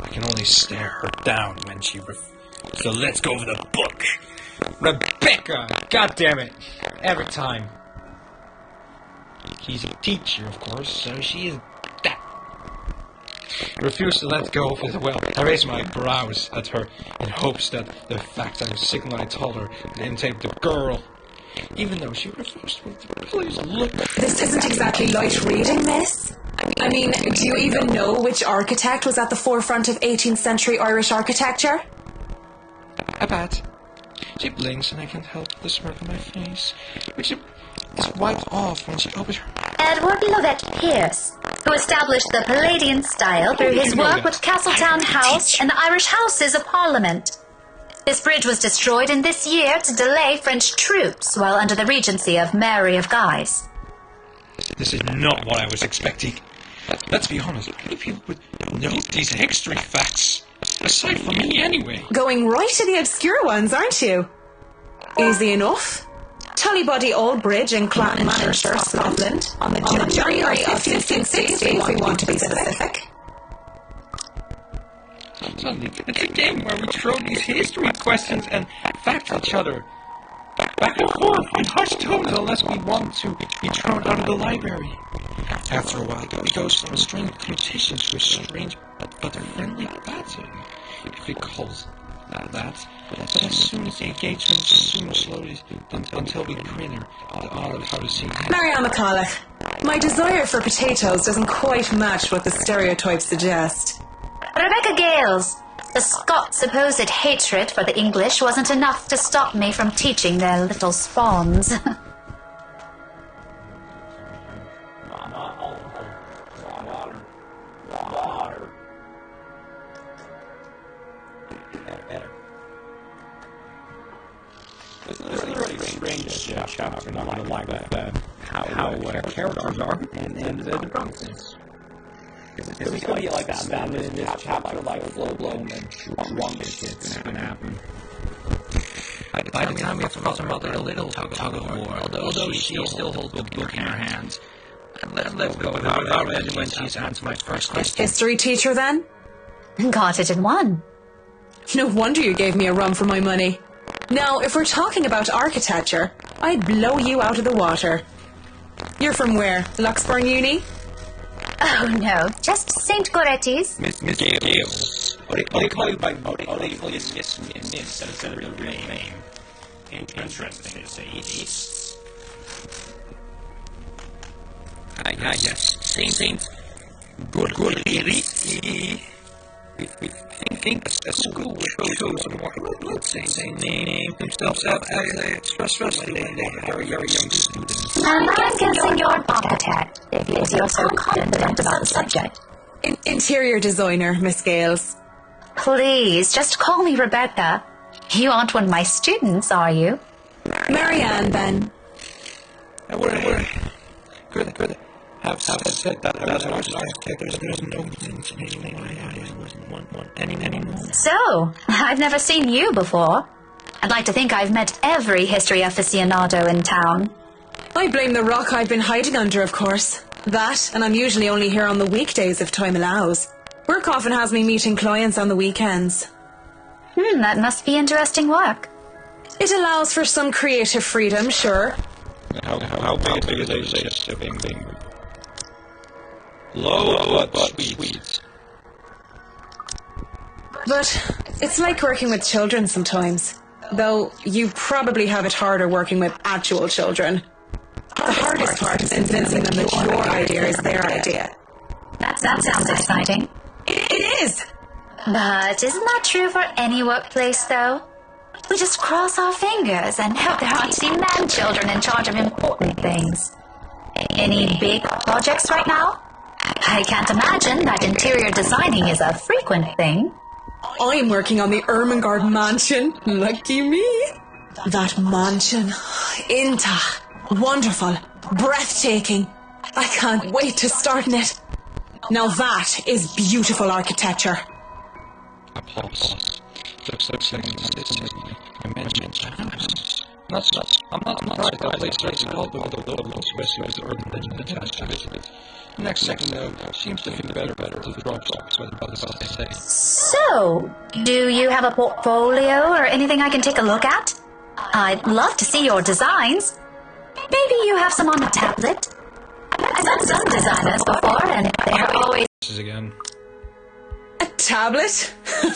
I can only stare her down when she So let's go over the book! Rebecca! God damn it! Every time. She's a teacher, of course, so she is that. I refuse to let go of it. Well, I raise my brows at her in hopes that the fact I was signal I told her would intake the girl, even though she refused to please look. This isn't exactly light reading, miss. I mean, do you even know which architect was at the forefront of 18th century Irish architecture? A bat. She blinks and I can't help the smirk on my face, which is wiped off when she opens her... Edward Lovett Pierce, who established the Palladian style through his work with Castletown House and the Irish Houses of Parliament. This bridge was destroyed in this year to delay French troops while under the regency of Mary of Guise. This is not what I was expecting. Let's be honest, many people would know these history facts. Aside from me, anyway. Going right to the obscure ones, aren't you? Easy enough. Tullybody Old Bridge in Clonmanshire, Scotland, on the January of 1560, if we want to be specific. Suddenly, it's a game where we throw these history questions and facts at each other. Back and forth in hushed tones unless we want to be thrown out of the library. After a while, it goes from a strange competition to a strange but friendly battle, if we call that. But as soon as the engagement slowly until we grin at the odd of how to see that. Marianna McCulloch, my desire for potatoes doesn't quite match what the stereotypes suggest. Rebecca Gales, the Scots' supposed hatred for the English wasn't enough to stop me from teaching their little spawns. It's a pretty strange chapter, not gonna like that. How characters are and the promises. It's gonna be like that in this chapter, like full-blown and drunk shit's gonna happen. By the time we have to cross our mother, a little tug of war, although she still holds the book in her hands. Let's go. How ready when she's answered my first question. History teacher, then? Got it in one. No wonder you gave me a run for my money. Now, if we're talking about architecture, I'd blow you out of the water. You're from where? Luxburn Uni? Oh no, just St. Goretti's. Miss Gales. What do you call you by body? Miss instead of the real name. Interesting to say it is. Yes. Saint. Good. We think the school shows more good saying name themselves out as a especially very young students. And I'm guessing you're an architect, if you're so confident about the subject. Interior designer, Miss Gales. Please, just call me Rebecca. You aren't one of my students, are you? Marianne, then. Good. Have said that I was an architect. There's no anymore. So, I've never seen you before. I'd like to think I've met every history aficionado in town. I blame the rock I've been hiding under, of course. That, and I'm usually only here on the weekdays if time allows. Work often has me meeting clients on the weekends. That must be interesting work. It allows for some creative freedom, sure. How big is a being low but sweet. But it's like working with children sometimes. Though you probably have it harder working with actual children. The hardest part is convincing them that your idea is their idea. That sounds exciting. It is! But isn't that true for any workplace, though? We just cross our fingers and hope there aren't any man-children in charge of important things. Any big projects right now? I can't imagine that interior designing is a frequent thing. I'm working on the Ermengarde mansion. Lucky me. That mansion. Inta. Wonderful. Breathtaking. I can't wait to start in it. Now that is beautiful architecture. A pause. Looks like I mentioned house. I'm not surprised that place starts to help with the local especially with the urban legend attached to it. Next second, though, seems to feel better to the dropbox, what about they say. So, do you have a portfolio or anything I can take a look at? I'd love to see your designs. Maybe you have some on a tablet. I've done some designers before, and they're always... Again. A tablet?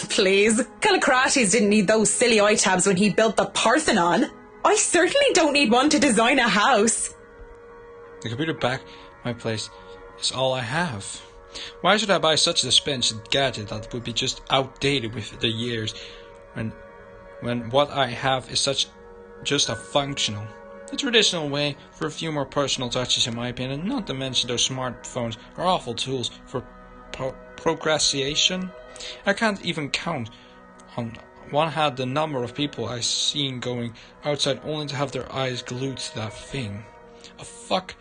Please. Callicrates didn't need those silly iTabs when he built the Parthenon. I certainly don't need one to design a house. The computer back my place is all I have. Why should I buy such an expensive gadget that would be just outdated with the years when what I have is just a functional, a traditional way for a few more personal touches in my opinion, not to mention those smartphones are awful tools for procrastination. I can't even count on one hand the number of people I've seen going outside only to have their eyes glued to that thing. Fuck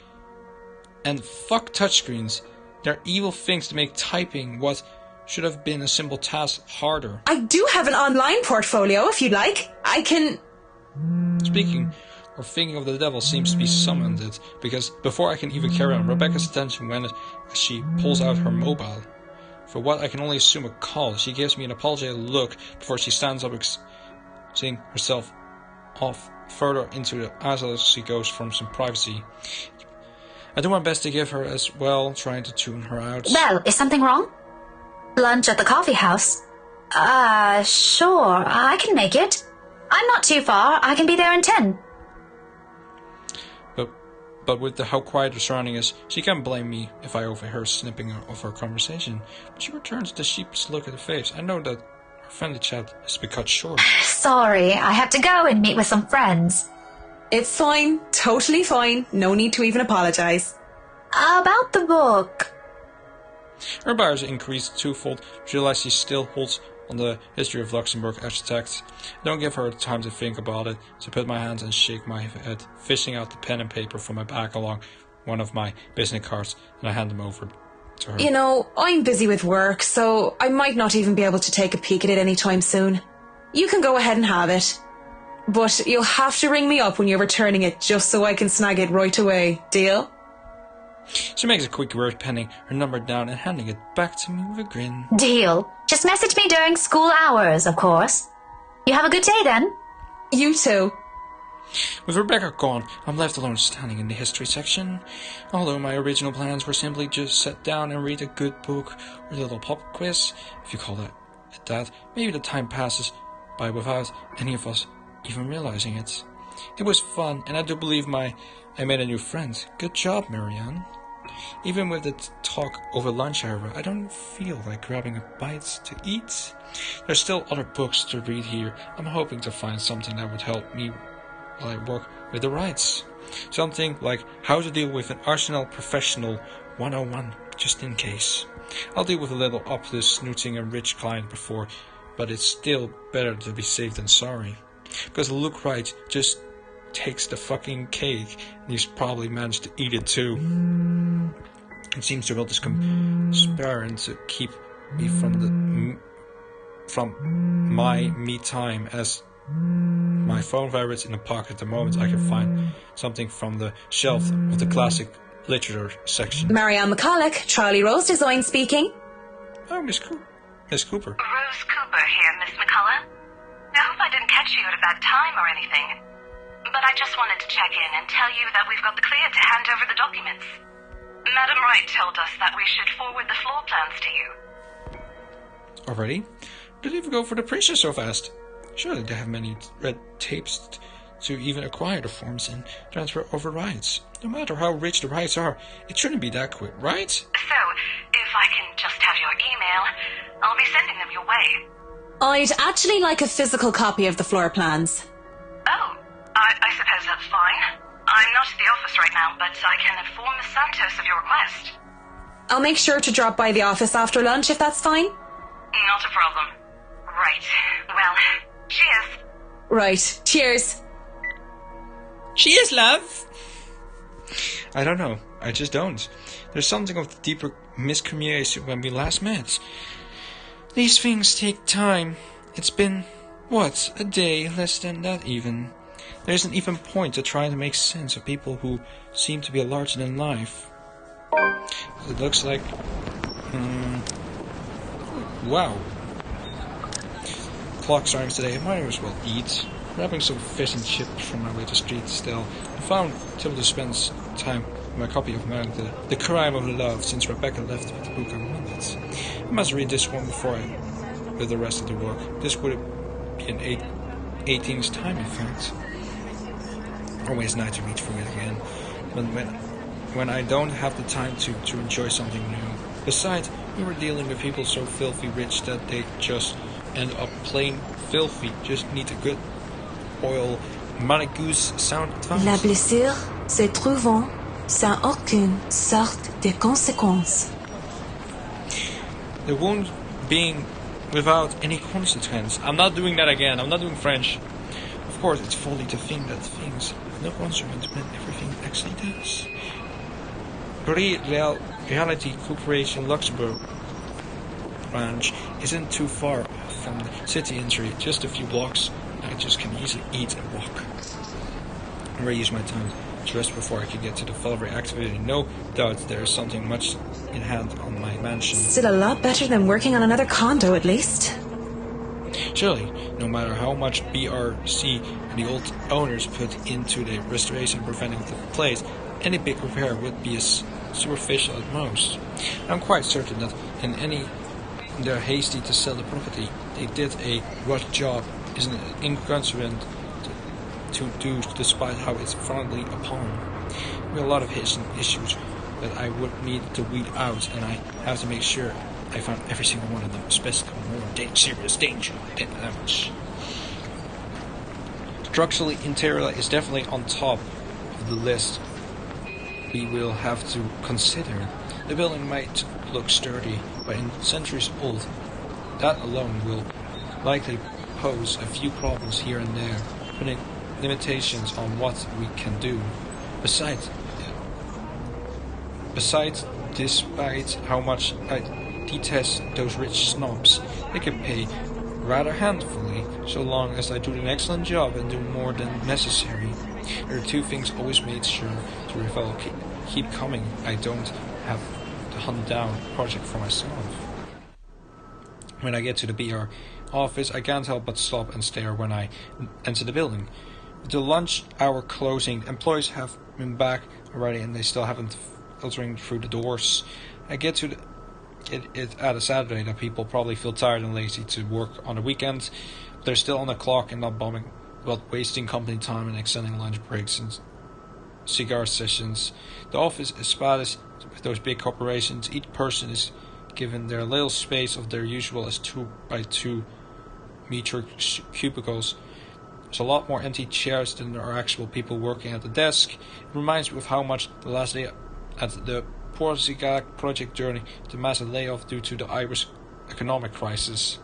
touchscreens. They're evil things to make typing what should have been a simple task harder. I do have an online portfolio if you'd like. I can... Speaking or thinking of the devil seems to be summoned because before I can even carry on, Rebecca's attention went as she pulls out her mobile. For what I can only assume a call, she gives me an apologetic look before she stands up, seeing herself off further into the as she goes from some privacy. I do my best to give her as well, trying to tune her out. Well, is something wrong? Lunch at the coffee house? Sure, I can make it. I'm not too far, I can be there in 10. But with how quiet her surrounding is, she can't blame me if I overhear snipping of her conversation. But she returns the sheepish look at her face. I know that our friendly chat has been cut short. Sorry, I have to go and meet with some friends. It's fine. Totally fine. No need to even apologize. About the book. Her buyers increased twofold. She realized she still holds on the history of Luxembourg architects. I don't give her time to think about it, so I put my hands and shake my head, fishing out the pen and paper from my bag along one of my business cards, and I hand them over to her. You know, I'm busy with work, so I might not even be able to take a peek at it anytime soon. You can go ahead and have it. But you'll have to ring me up when you're returning it just so I can snag it right away. Deal? She makes a quick work, penning her number down and handing it back to me with a grin. Deal. Just message me during school hours, of course. You have a good day then. You too. With Rebecca gone, I'm left alone standing in the history section. Although my original plans were simply just sit down and read a good book or a little pop quiz, if you call it that, maybe the time passes by without any of us even realizing it. It was fun, and I do believe I made a new friend. Good job, Marianne. Even with the talk over lunch, however, I don't feel like grabbing a bite to eat. There's still other books to read here. I'm hoping to find something that would help me while I work with the rights. Something like How to Deal with an Arsenal Professional 101, just in case. I'll deal with a little up this snooting and rich client before, but it's still better to be safe than sorry. Because Luke Wright just takes the fucking cake, and he's probably managed to eat it too. It seems to build this conspiracy to keep me from my me time, as my phone vibrates in the pocket the moment I can find something from the shelf of the classic literature section. Marianne McCulloch, Charlie Rose Design speaking. Oh, Miss Cooper. Rose Cooper here, Miss McCullough. I hope I didn't catch you at a bad time or anything. But I just wanted to check in and tell you that we've got the clear to hand over the documents. Madam Wright told us that we should forward the floor plans to you. Already? Did you go for the pre-show so fast? Surely they have many red tapes to even acquire the forms and transfer over rights. No matter how rich the rights are, it shouldn't be that quick, right? So, if I can just have your email, I'll be sending them your way. I'd actually like a physical copy of the floor plans. Oh, I suppose that's fine. I'm not at the office right now, but I can inform Miss Santos of your request. I'll make sure to drop by the office after lunch if that's fine. Not a problem. Right. Well, cheers. Right. Cheers. Cheers, love! I don't know. I just don't. There's something of the deeper miscommunication when we last met. These things take time. It's been, what, a day, less than that even. There isn't even point to trying to make sense of people who seem to be larger than life. It looks like... wow. Clock chimes today. I might as well eat. Grabbing some fish and chips from my way to street still. I found able to spend time with my copy of Marianna, The Crime of Love, since Rebecca left with the book I wanted. I must read this one before I do the rest of the work. This would be an 18's time, in fact. Always nice to read through it again, when I don't have the time to enjoy something new. Besides, we were dealing with people so filthy rich that they just end up plain filthy, just need a good oil mongoose sound advice. La blessure se trouvant sans aucune sorte de conséquence. The wound being without any consequence. I'm not doing that again. I'm not doing French. Of course, it's folly to think that things have no consequence when everything actually does. Reality Corporation Luxembourg branch isn't too far off from the city entry, just a few blocks. I just can easily eat and walk. I reuse my time to rest before I can get to the Fullery activity. No doubt there is something much in hand on my mansion. Still a lot better than working on another condo, at least. Surely, no matter how much BRC and the old owners put into the restoration preventing the place, any big repair would be superficial at most. I'm quite certain that they're hasty to sell the property. They did a rough job, isn't inconsequent to do despite how it's frowned upon. There are a lot of issues that I would need to weed out, and I have to make sure I found every single one of them, especially more serious danger than damage. Structurally, interior is definitely on top of the list we will have to consider. The building might look sturdy, but in centuries old, that alone will likely pose a few problems here and there, putting limitations on what we can do. Besides, despite how much I detest those rich snobs, they can pay rather handfully, so long as I do an excellent job and do more than necessary. There are two things always made sure to keep coming. I don't have to hunt down a project for myself. When I get to the BR office, I can't help but stop and stare when I enter the building. With the lunch hour closing, employees have been back already and they still haven't filtering through the doors. I get to it at a Saturday that people probably feel tired and lazy to work on the weekends, but they're still on the clock and not bombing about wasting company time and extending lunch breaks and cigar sessions. The office is spotted with those big corporations. Each person is given their little space of their usual as 2x2 meter cubicles. There's a lot more empty chairs than there are actual people working at the desk. It reminds me of how much the last day at the Porzica project journey, the massive layoff due to the Irish economic crisis.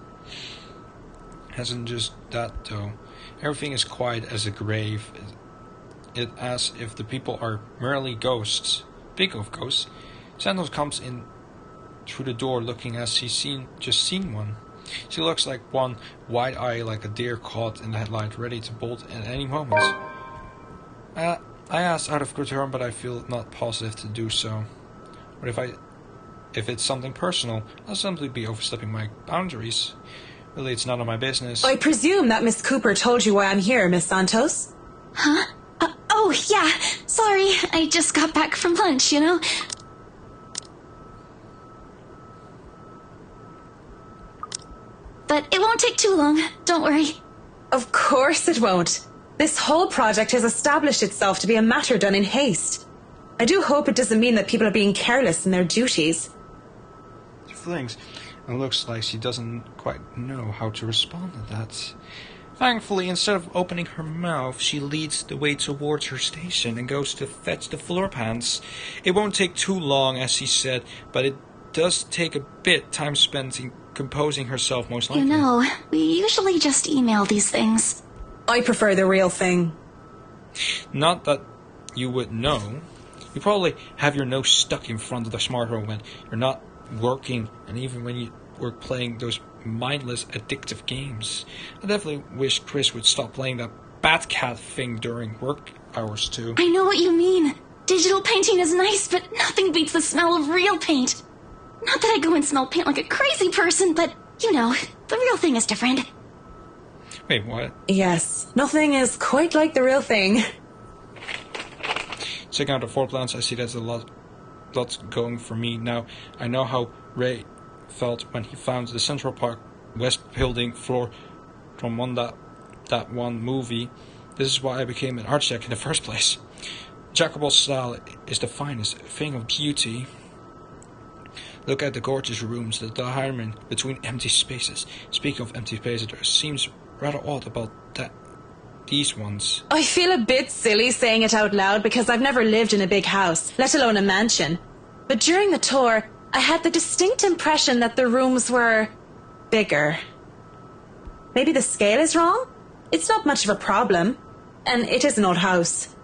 Hasn't just that though. Everything is quiet as a grave. It as if the people are merely ghosts. Speaking of ghosts, Santos comes in through the door looking as he's just seen one. She looks like one wide eye, like a deer caught in the headlight, ready to bolt at any moment. I asked out of return, but I feel not positive to do so. But if it's something personal, I'll simply be overstepping my boundaries. Really, it's none of my business. I presume that Miss Cooper told you why I'm here, Miss Santos? Huh? Oh, yeah. Sorry, I just got back from lunch, you know? But it won't take too long, don't worry. Of course it won't. This whole project has established itself to be a matter done in haste. I do hope it doesn't mean that people are being careless in their duties. She flinks, and looks like she doesn't quite know how to respond to that. Thankfully, instead of opening her mouth, she leads the way towards her station and goes to fetch the floor pans. It won't take too long, as she said, but it does take a bit time spent in composing herself, most likely. You know, we usually just email these things. I prefer the real thing. Not that you would know. You probably have your nose stuck in front of the smartphone when you're not working, and even when you were playing those mindless, addictive games. I definitely wish Chris would stop playing that Batcat thing during work hours too. I know what you mean. Digital painting is nice, but nothing beats the smell of real paint. Not that I go and smell paint like a crazy person, but, you know, the real thing is different. Wait, what? Yes, nothing is quite like the real thing. Checking out the floor plans, I see there's a lot going for me now. I know how Ray felt when he found the Central Park West building floor from that one movie. This is why I became an architect in the first place. Jacob's style is the finest thing of beauty. Look at the gorgeous rooms, the diamond between empty spaces. Speaking of empty spaces, there seems rather odd about these ones. I feel a bit silly saying it out loud because I've never lived in a big house, let alone a mansion. But during the tour, I had the distinct impression that the rooms were bigger. Maybe the scale is wrong? It's not much of a problem. And it is an old house.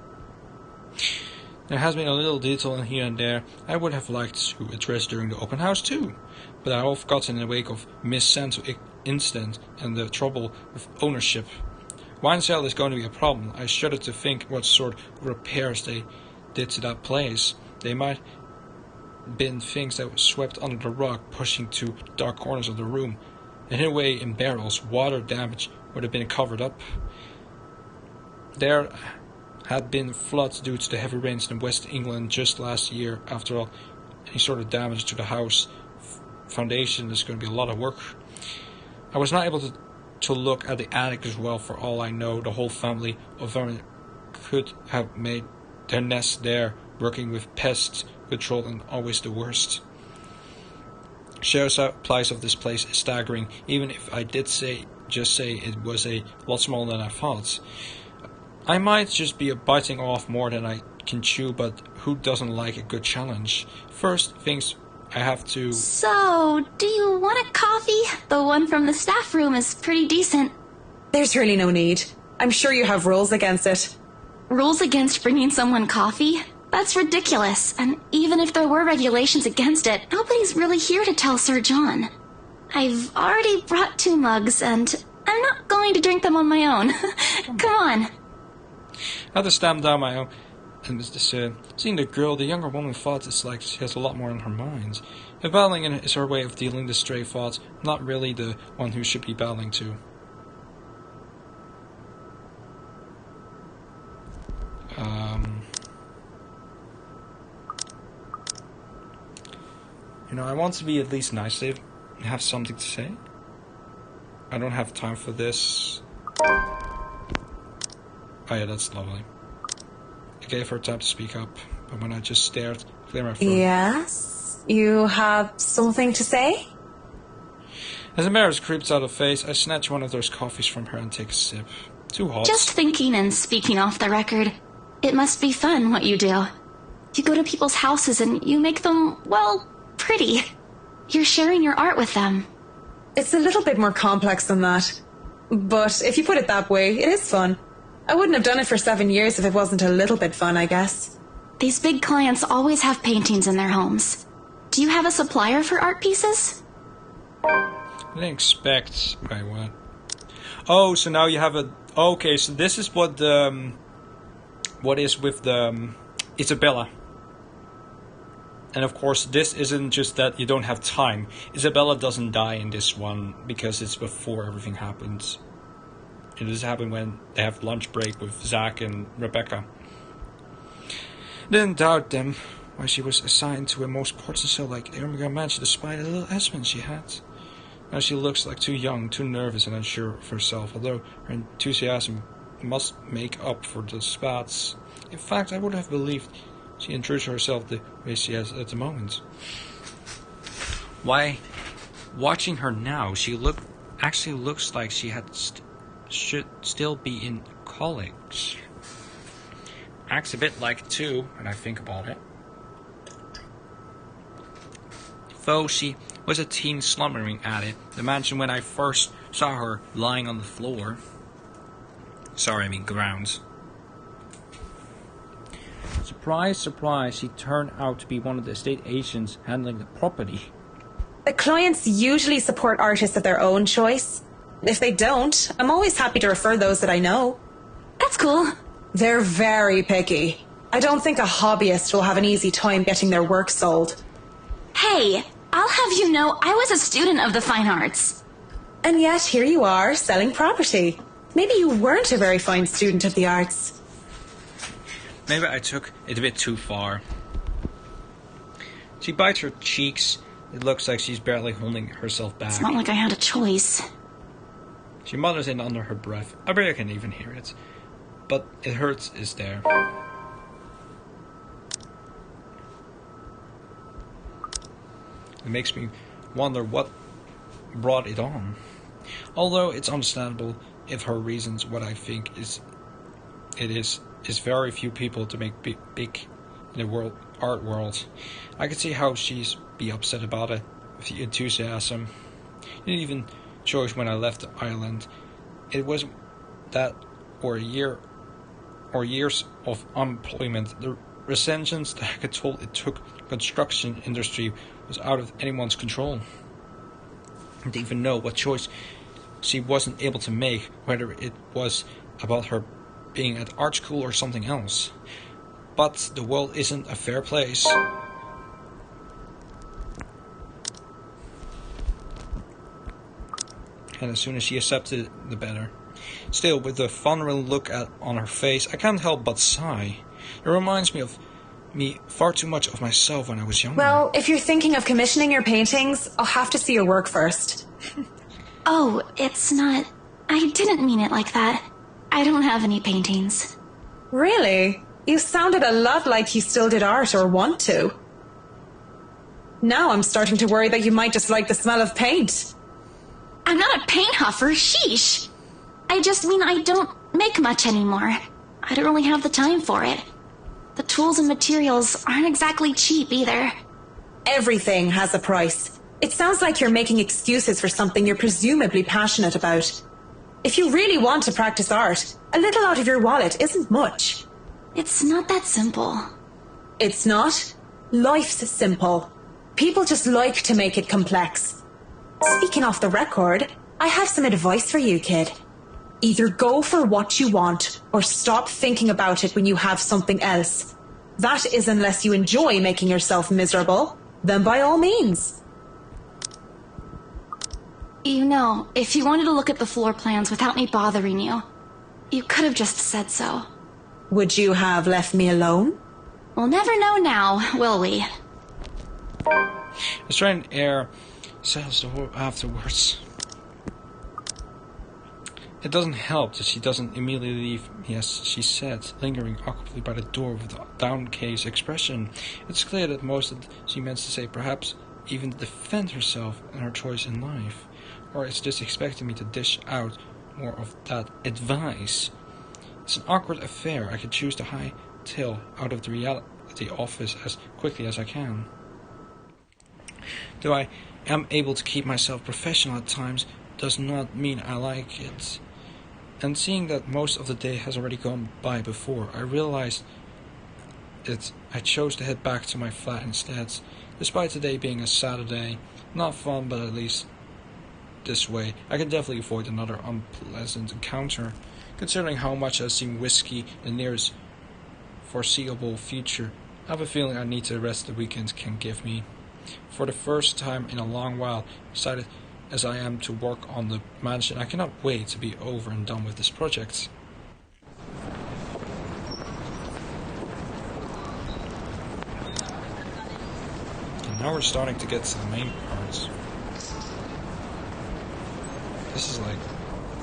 There has been a little detail in here and there I would have liked to address during the open house too, but I have gotten in the wake of Miss Santo incident and the trouble with ownership. Wine sale is going to be a problem. I shudder to think what sort of repairs they did to that place. They might have been things that were swept under the rug, pushing to dark corners of the room. And hidden away in barrels, water damage would have been covered up. There had been floods due to the heavy rains in West England just last year. After all, any sort of damage to the house foundation is going to be a lot of work. I was not able to look at the attic as well. For all I know, the whole family of vermin could have made their nest there, working with pest control and always the worst. Sheer supplies of this place is staggering, even if I did just say it was a lot smaller than I thought. I might just be biting off more than I can chew, but who doesn't like a good challenge? First things I have to... So, do you want a coffee? The one from the staff room is pretty decent. There's really no need. I'm sure you have rules against it. Rules against bringing someone coffee? That's ridiculous. And even if there were regulations against it, nobody's really here to tell Sir John. I've already brought 2 mugs, and I'm not going to drink them on my own. Come on. I had to stamp down my own And seeing the girl, the younger woman thought it's like she has a lot more on her mind. If battling is her way of dealing with stray thoughts, not really the one who should be battling to. You know, I want to be at least nice to have something to say. I don't have time for this. Oh yeah, that's lovely. I gave her time to speak up, but when I just stared, clear my throat. Yes? You have something to say? As Amaris creeps out of face, I snatch one of those coffees from her and take a sip. Too hot. Just thinking and speaking off the record, it must be fun what you do. You go to people's houses and you make them, well, pretty. You're sharing your art with them. It's a little bit more complex than that. But if you put it that way, it is fun. I wouldn't have done it for 7 years if it wasn't a little bit fun, I guess. These big clients always have paintings in their homes. Do you have a supplier for art pieces? I didn't expect... Wait, what? Oh, so now you have a... Okay, so this is what the... What is with the... Isabella. And of course, this isn't just that you don't have time. Isabella doesn't die in this one because it's before everything happens. It does happen when they have lunch break with Zach and Rebecca. Didn't doubt them why she was assigned to a most important cell like Ermiga Mansion despite a little husband she had. Now she looks like too young, too nervous and unsure of herself, although her enthusiasm must make up for the spats. In fact, I would have believed she introduced herself the way she has at the moment. Why, watching her now, she actually looks like she should still be in college. Acts a bit like too, when I think about it. Though she was a teen slumbering at it, the mansion when I first saw her lying on the floor. Sorry, I mean grounds. Surprise, surprise, she turned out to be one of the estate agents handling the property. The clients usually support artists of their own choice. If they don't, I'm always happy to refer those that I know. That's cool. They're very picky. I don't think a hobbyist will have an easy time getting their work sold. Hey, I'll have you know I was a student of the fine arts. And yet here you are, selling property. Maybe you weren't a very fine student of the arts. Maybe I took it a bit too far. She bites her cheeks. It looks like she's barely holding herself back. It's not like I had a choice. She mutters in under her breath. I barely can even hear it. But it hurts is there. It makes me wonder what brought it on. Although it's understandable if her reasons what I think is very few people to make big in the art world. I can see how she's be upset about it with the enthusiasm. It didn't even show us when I left the island. It was that or a year or years of unemployment. The resensions that I could told it took construction industry was out of anyone's control. I didn't even know what choice she wasn't able to make, whether it was about her being at art school or something else. But the world isn't a fair place. And as soon as she accepted it, the better. Still, with the vulnerable look on her face, I can't help but sigh. It reminds me of far too much of myself when I was younger. Well, if you're thinking of commissioning your paintings, I'll have to see your work first. Oh, it's not... I didn't mean it like that. I don't have any paintings. Really? You sounded a lot like you still did art or want to. Now I'm starting to worry that you might dislike the smell of paint. I'm not a paint huffer, sheesh. I just mean I don't make much anymore. I don't really have the time for it. The tools and materials aren't exactly cheap either. Everything has a price. It sounds like you're making excuses for something you're presumably passionate about. If you really want to practice art, a little out of your wallet isn't much. It's not that simple. It's not? Life's simple. People just like to make it complex. Speaking off the record, I have some advice for you, kid. Either go for what you want, or stop thinking about it when you have something else. That is unless you enjoy making yourself miserable. Then by all means. You know, if you wanted to look at the floor plans without me bothering you, you could have just said so. Would you have left me alone? We'll never know now, will we? Let's try and air cells afterwards. It doesn't help that she doesn't immediately leave me, as she said, lingering awkwardly by the door with a downcast expression. It's clear that most of she meant to say, perhaps even to defend herself and her choice in life, or it's just expecting me to dish out more of that advice. It's an awkward affair. I could choose to hightail out of the reality office as quickly as I can. Though I am able to keep myself professional at times, does not mean I like it. And seeing that most of the day has already gone by before, I realized that I chose to head back to my flat instead. Despite today being a Saturday, not fun, but at least this way I can definitely avoid another unpleasant encounter, considering how much I've seen whiskey in the nearest foreseeable future. I have a feeling I need the rest the weekend can give me. For the first time in a long while, excited as I am to work on the mansion, I cannot wait to be over and done with this project. And now we're starting to get to the main parts. This is like,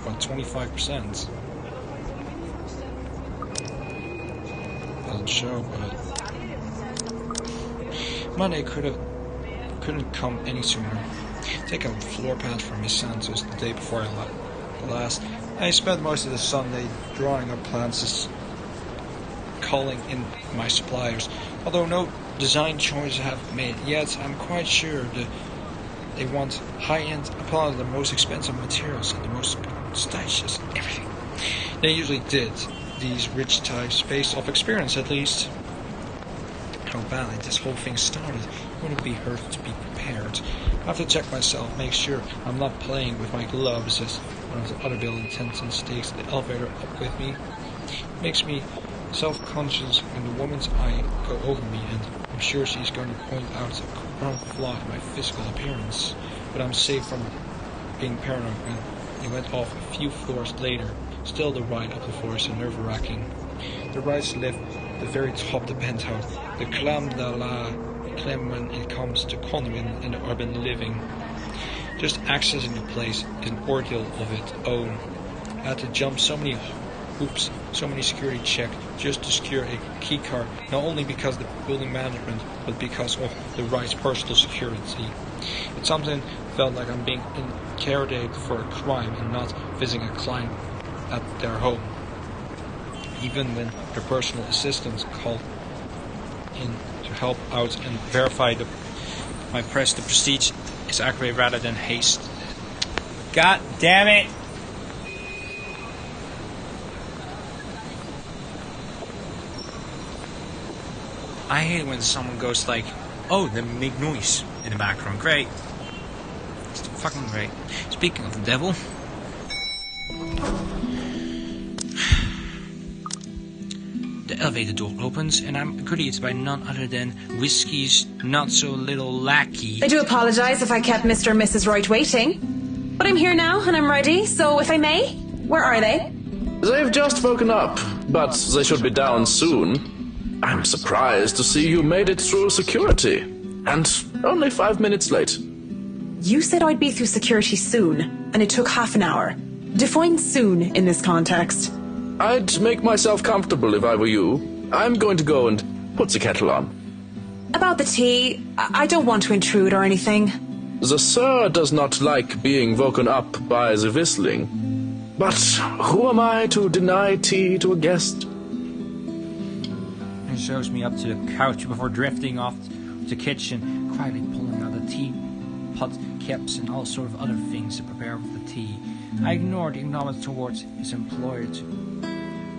what, 25%? Doesn't show, but Monday couldn't come any sooner. Take out floor plans from Miss Santos the day before last. I spent most of the Sunday drawing up plans, calling in my suppliers. Although no design choices have made yet, I'm quite sure that they want high-end, upon the most expensive materials and the most stylish everything. They usually did these rich types based off experience, at least. How badly this whole thing started wouldn't be hurt to be prepared. I have to check myself, make sure I'm not playing with my gloves as one of the other building attendants takes the elevator up with me. It makes me self-conscious when the woman's eye go over me, and I'm sure she's going to point out a ground flaw in my physical appearance. But I'm safe from being paranoid when it went off a few floors later. Still, the ride up the floor is so nerve-wracking. The rides lift the very top of the penthouse, the crème de la crème when it comes to condominium and urban living. Just accessing the place is an ordeal of its own. I had to jump so many hoops, so many security checks just to secure a key card, not only because of the building management, but because of the ride's personal security. It sometimes felt like I'm being interrogated for a crime and not visiting a client at their home. Even when their personal assistants called in to help out and verify my press, the prestige is accurate rather than haste. God damn it! I hate when someone goes like, oh, they make noise in the background. Great. It's fucking great. Speaking of the devil, the elevator door opens, and I'm greeted by none other than Whiskey's not-so-little lackey. I do apologize if I kept Mr. and Mrs. Wright waiting. But I'm here now, and I'm ready, so if I may, where are they? They've just woken up, but they should be down soon. I'm surprised to see you made it through security. And only 5 minutes late. You said I'd be through security soon, and it took half an hour. Define soon in this context. I'd make myself comfortable if I were you. I'm going to go and put the kettle on. About the tea, I don't want to intrude or anything. The sir does not like being woken up by the whistling. But who am I to deny tea to a guest? He shows me up to the couch before drifting off to the kitchen, quietly pulling out the teapot, caps, and all sort of other things to prepare for the tea. I ignored the acknowledgement towards his employer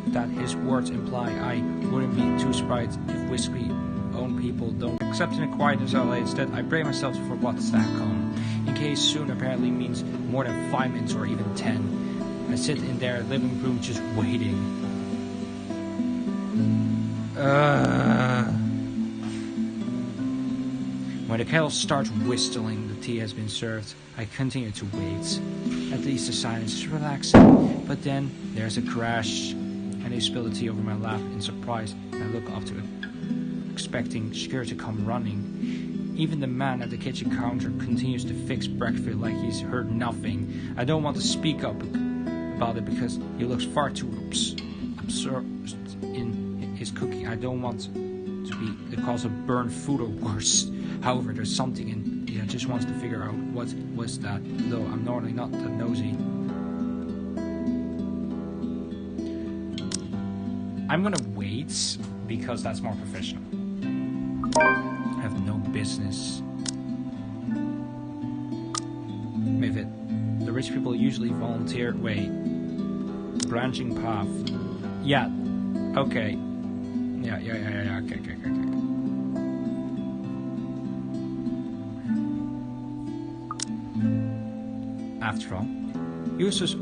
that his words imply I wouldn't be too surprised if whiskey-owned people don't accept in a quietness LA. Instead, I brave myself for what's that come. In case soon apparently means more than 5 minutes or even 10. I sit in their living room just waiting. When the kettle starts whistling, the tea has been served. I continue to wait. At least the silence is relaxing. But then there's a crash, and they spill the tea over my lap in surprise. And I look up to it, expecting security to come running. Even the man at the kitchen counter continues to fix breakfast like he's heard nothing. I don't want to speak up about it because he looks far too absurd in his cooking. I don't want to be the cause of burnt food or worse. However, there's something in me that just wants to figure out what was that, though I'm normally not that nosy. I'm gonna wait because that's more professional. I have no business with it. The rich people usually volunteer. Wait. Branching path. Yeah. Okay. Yeah. Okay. After all, users,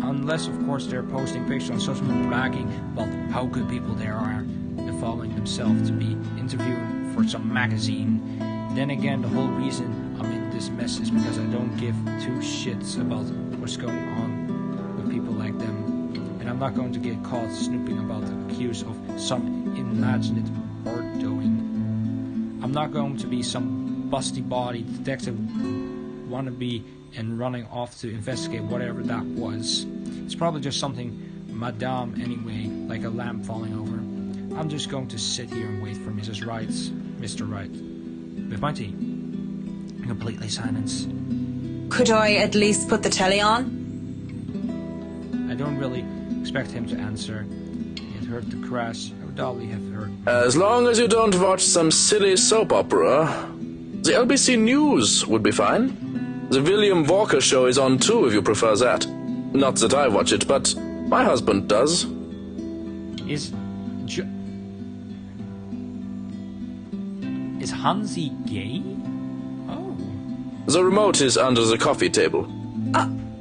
unless of course they're posting pictures on social media bragging about how good people they are and following themselves to be interviewed for some magazine. Then again, the whole reason I'm in this mess is because I don't give two shits about what's going on with people like them. And I'm not going to get caught snooping about the accused of some imaginative art doing. I'm not going to be some busty body detective wannabe and running off to investigate whatever that was. It's probably just something Madame anyway, like a lamp falling over. I'm just going to sit here and wait for Mrs. Mr. Wright, with my tea, in completely silence. Could I at least put the telly on? I don't really expect him to answer. He had heard the crash. I would doubly have heard. As long as you don't watch some silly soap opera, the LBC News would be fine. The William Walker show is on too, if you prefer that. Not that I watch it, but my husband does. Is Hansi gay? Oh. The remote is under the coffee table.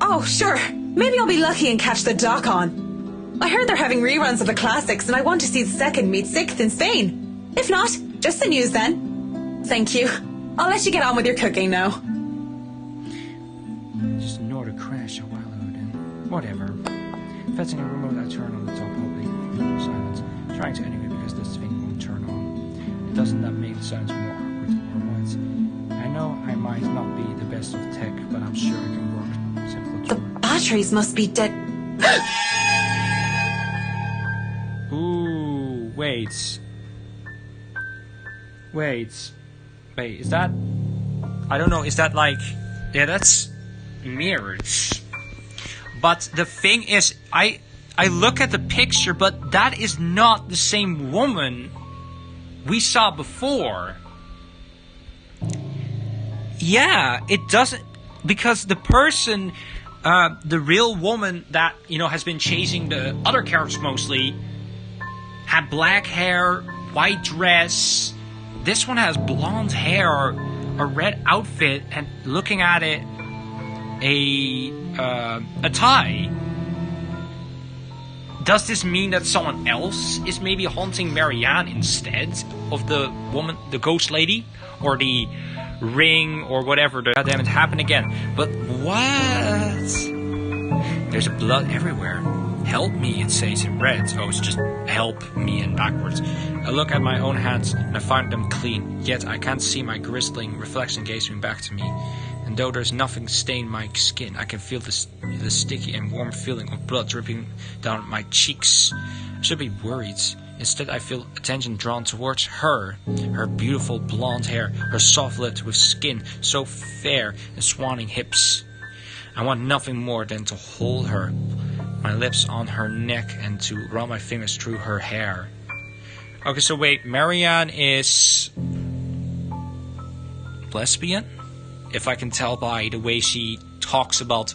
Oh, sure. Maybe I'll be lucky and catch the doc on. I heard they're having reruns of the classics, and I want to see the second meet sixth in Spain. If not, just the news then. Thank you. I'll let you get on with your cooking now. Just ignored a crash a while ago then. Whatever. Fetching a remote, I turn on the top public silence. Trying to anyway because this thing won't turn on. It doesn't that make the silence more awkward or what? I know I might not be the best of tech, but I'm sure I can work simple. The batteries must be dead. Ooh, wait, is that, I don't know, is that like, yeah, that's marriage. But the thing is, I look at the picture, but that is not the same woman we saw before. Yeah, it doesn't, because the person, the real woman that, you know, has been chasing the other characters mostly, had black hair, white dress. This one has blonde hair, a red outfit, and looking at it, a tie. Does this mean that someone else is maybe haunting Marianne instead of the woman, the ghost lady, or the ring, or whatever? Goddamn, it happened again. But what? There's blood everywhere. Help me, it says in red. Oh, it's just help me in backwards. I look at my own hands and I find them clean, yet I can't see my grisling reflection gazing back to me. And though there's nothing stained my skin, I can feel the sticky and warm feeling of blood dripping down my cheeks. I should be worried. Instead, I feel attention drawn towards her. Her beautiful blonde hair, her soft lips with skin so fair and swanning hips. I want nothing more than to hold her, my lips on her neck, and to run my fingers through her hair. Okay, so wait, Marianne is lesbian? If I can tell by the way she talks about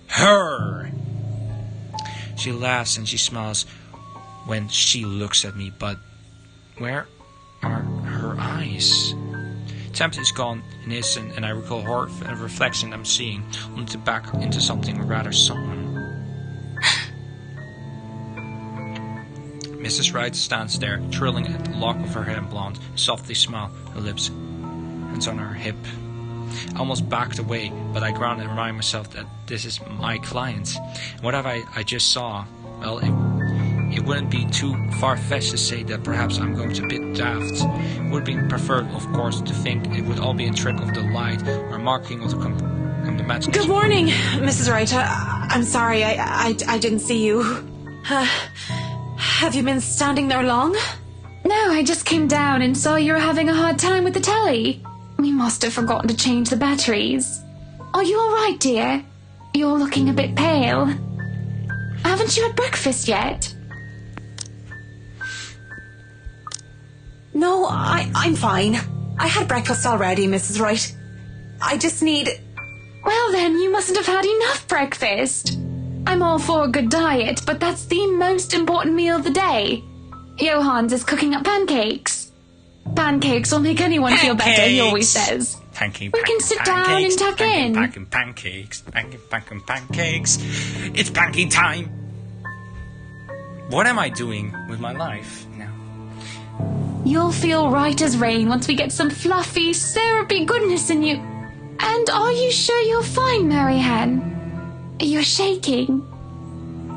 her. She laughs and she smiles when she looks at me, but where are her eyes? Tempt is gone, innocent, and I recall horror and reflection I'm seeing, only to back into something, or rather someone. Mrs. Wright stands there, twirling a lock of her hair in blonde, softly smile, her lips, hands on her hip. I almost backed away, but I grounded and reminded myself that this is my client. And whatever I just saw, well, it wouldn't be too far-fetched to say that perhaps I'm going to a bit daft. It would be preferred, of course, to think it would all be a trick of the light or marking of the imagination. Good morning, Mrs. Wright. I'm sorry, I didn't see you. Have you been standing there long? No, I just came down and saw you were having a hard time with the telly. We must have forgotten to change the batteries. Are you all right, dear? You're looking a bit pale. Haven't you had breakfast yet? No, I'm fine. I had breakfast already, Mrs. Wright. I just need... Well then, you mustn't have had enough breakfast. I'm all for a good diet, but that's the most important meal of the day. Johans is cooking up pancakes. Pancakes will make anyone feel better, he always says. We can sit down and tuck in. Pancakes. It's pancake time. What am I doing with my life now? You'll feel right as rain once we get some fluffy, syrupy goodness in you. And are you sure you're fine, Marianne? You're shaking.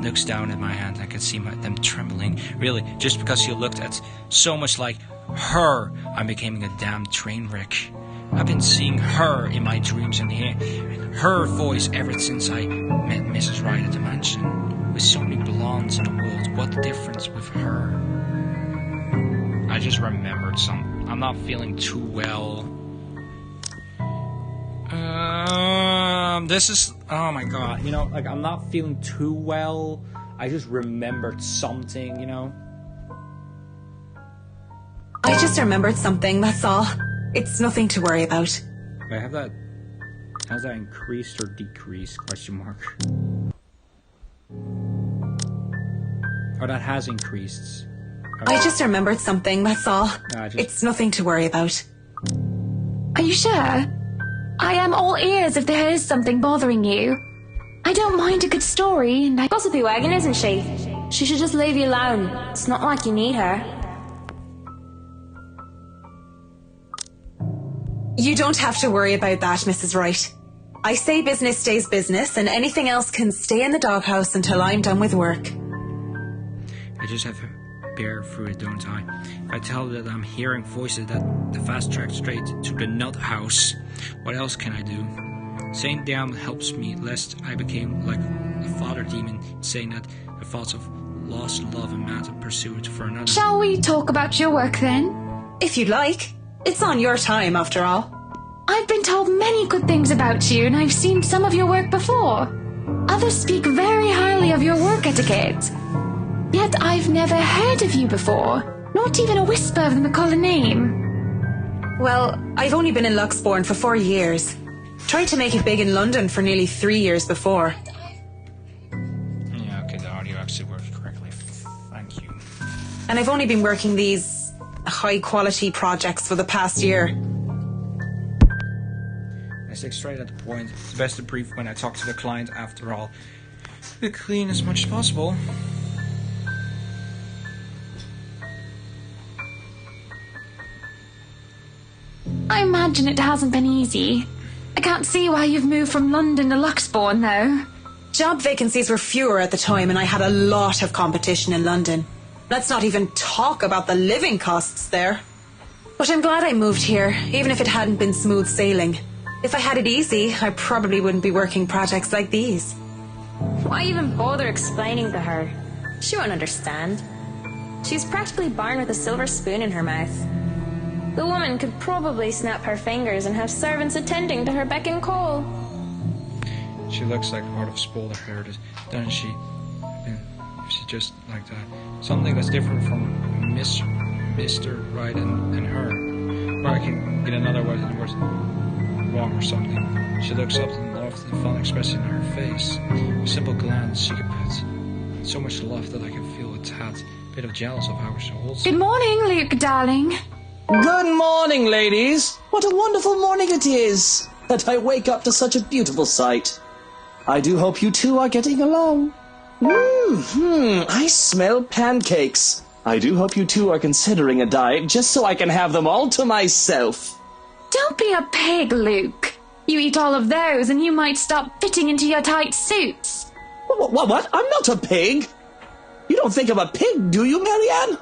Looks down at my hand. I can see them trembling. Really, just because you looked at so much like her, I'm becoming a damn train wreck. I've been seeing her in my dreams and hearing her voice ever since I met Mrs. Wright at the mansion. With so many blondes in the world, what difference with her? I just remembered some. I'm not feeling too well. This is... Oh my god. You know, like, I'm not feeling too well. I just remembered something, you know? I just remembered something, that's all. It's nothing to worry about. Wait, has that increased or decreased? Question mark. Oh, that has increased. I just remembered something, that's all. It's nothing to worry about. Are you sure? I am all ears if there is something bothering you. I don't mind a good story, and Gossipy wagon, isn't she? She should just leave you alone. It's not like you need her. You don't have to worry about that, Mrs. Wright. I say business stays business, and anything else can stay in the doghouse until I'm done with work. I just have to bear through it, don't I? If I tell that I'm hearing voices that the fast track straight to the nut house, what else can I do? Saying down helps me, lest I became like a father demon, saying that the thoughts of lost love and mad pursuit for another. Shall we talk about your work then? If you'd like. It's on your time, after all. I've been told many good things about you, and I've seen some of your work before. Others speak very highly of your work etiquette. Yet I've never heard of you before, not even a whisper of the McCullough name. Well, I've only been in Luxbourne for 4 years. Tried to make it big in London for nearly 3 years before. Yeah, okay, the audio actually works correctly. Thank you. And I've only been working these high-quality projects for the past year. I stick straight at the point. It's best to brief when I talk to the client, after all. Be clean as much as possible. I imagine it hasn't been easy. I can't see why you've moved from London to Luxbourne, though. Job vacancies were fewer at the time, and I had a lot of competition in London. Let's not even talk about the living costs there. But I'm glad I moved here, even if it hadn't been smooth sailing. If I had it easy, I probably wouldn't be working projects like these. Why even bother explaining to her? She won't understand. She's practically born with a silver spoon in her mouth. The woman could probably snap her fingers and have servants attending to her beck and call. She looks like part of spoiler heritage, doesn't she? If she just like that. Something that's different from Mr. Wright and her. Or I can get another word wrong or something. She looks up and loves the fun expression on her face. A simple glance, she could put so much love that I can feel a tad bit of jealous of how she holds. Good morning, Luke, darling. Good morning, ladies. What a wonderful morning it is that I wake up to such a beautiful sight. I do hope you two are getting along. I smell pancakes. I do hope you two are considering a diet just so I can have them all to myself. Don't be a pig, Luke. You eat all of those and you might stop fitting into your tight suits. What? I'm not a pig. You don't think I'm a pig, do you, Marianne?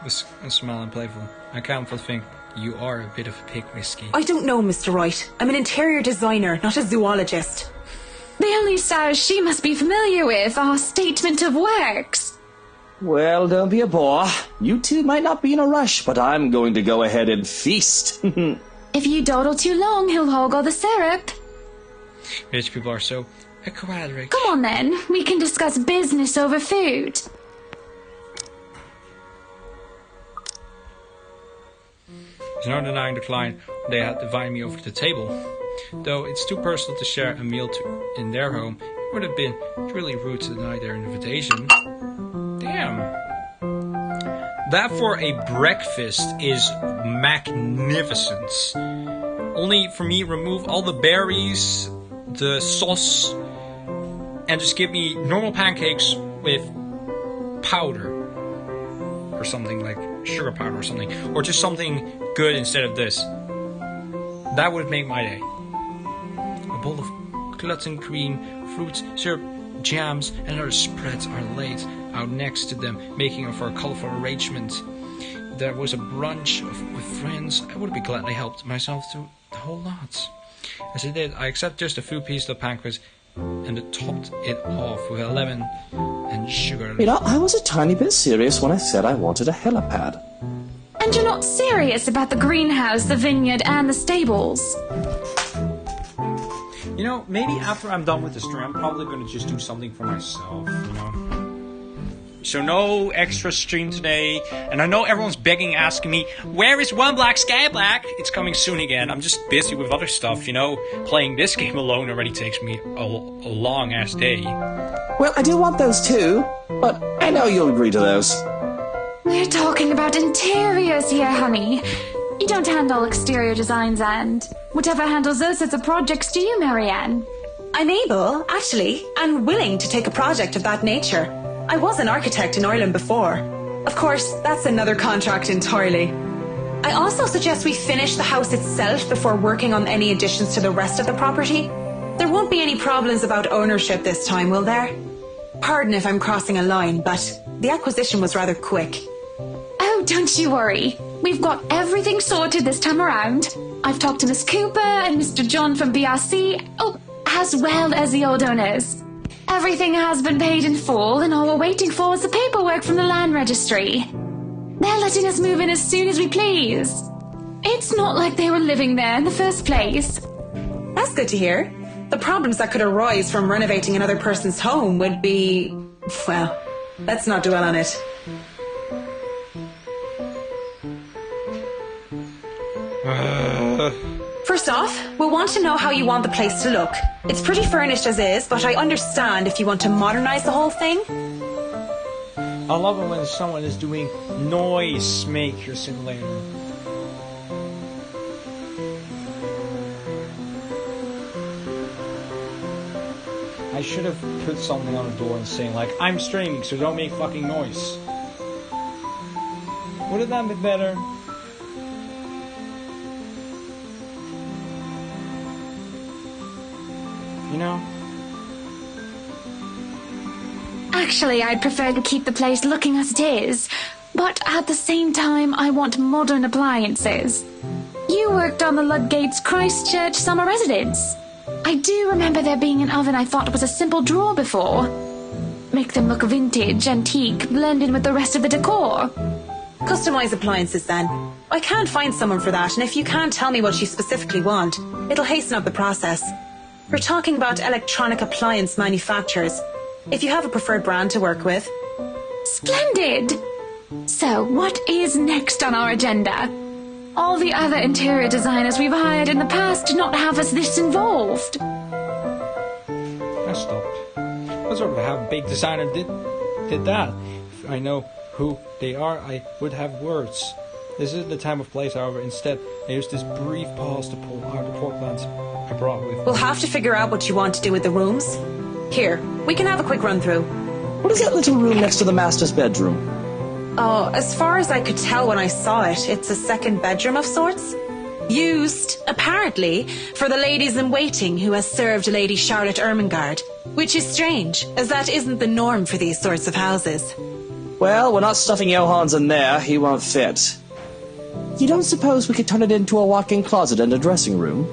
With a smile and playful, I can't but think you are a bit of a pig, Whiskey. I don't know, Mr. Wright. I'm an interior designer, not a zoologist. The only stars she must be familiar with are statement of works. Well, don't be a bore. You two might not be in a rush, but I'm going to go ahead and feast. If you dawdle too long, he'll hog all the syrup. Rich people are so aquatic. Come on then, we can discuss business over food. There's no denying the client they had invited me over to the table. Though it's too personal to share a meal in their home, it would have been really rude to deny their invitation. Damn. That for a breakfast is magnificent. Only for me, remove all the berries, the sauce, and just give me normal pancakes with powder. Or something like sugar powder or something. Or just something good instead of this. That would make my day. A bowl of gluten-free fruits, syrup, jams, and other spreads are laid out next to them, making for a colourful arrangement. If there was a brunch with friends, I would be gladly helped myself to the whole lot. As it did, I accepted just a few pieces of pancakes and topped it off with a lemon and sugar. You know, I was a tiny bit serious when I said I wanted a helipad. And you're not serious about the greenhouse, the vineyard, and the stables? You know, maybe after I'm done with the stream, I'm probably going to just do something for myself, you know? So no extra stream today, and I know everyone's begging, asking me, where is One Black Sky Black? It's coming soon again. I'm just busy with other stuff, you know? Playing this game alone already takes me a long-ass day. Well, I do want those too, but I know you'll agree to those. We're talking about interiors here, honey. You don't handle exterior designs and whatever handles those sorts of projects do you, Marianne? I'm able, actually, and willing to take a project of that nature. I was an architect in Ireland before. Of course, that's another contract entirely. I also suggest we finish the house itself before working on any additions to the rest of the property. There won't be any problems about ownership this time, will there? Pardon if I'm crossing a line, but the acquisition was rather quick. Oh, don't you worry. We've got everything sorted this time around. I've talked to Miss Cooper and Mr. John from BRC, as well as the old owners. Everything has been paid in full, and all we're waiting for is the paperwork from the land registry. They're letting us move in as soon as we please. It's not like they were living there in the first place. That's good to hear. The problems that could arise from renovating another person's home would be... well, let's not dwell on it. First off, we'll want to know how you want the place to look. It's pretty furnished as is, but I understand if you want to modernize the whole thing. I love it when someone is doing noise maker simulator. I should have put something on the door and saying like, I'm streaming, so don't make fucking noise. Wouldn't that be better? You know? Actually, I'd prefer to keep the place looking as it is, but at the same time, I want modern appliances. You worked on the Ludgate's Christchurch summer residence. I do remember there being an oven I thought was a simple drawer before. Make them look vintage, antique, blend in with the rest of the decor. Customize appliances then. I can't find someone for that, and if you can't tell me what you specifically want, it'll hasten up the process. We're talking about electronic appliance manufacturers. If you have a preferred brand to work with. Splendid! So, what is next on our agenda? All the other interior designers we've hired in the past did not have us this involved. I stopped. I sort of have a big designer did that. If I know who they are, I would have words. This isn't the time or place, however. Instead, I used this brief pause to pull out the portlands I brought with me. We'll have to figure out what you want to do with the rooms. Here, we can have a quick run through. What is that little room next to the master's bedroom? Oh, as far as I could tell when I saw it, it's a second bedroom of sorts. Used, apparently, for the ladies in waiting who has served Lady Charlotte Ermengarde, which is strange, as that isn't the norm for these sorts of houses. Well, we're not stuffing Johans in there. He won't fit. You don't suppose we could turn it into a walk-in closet and a dressing room?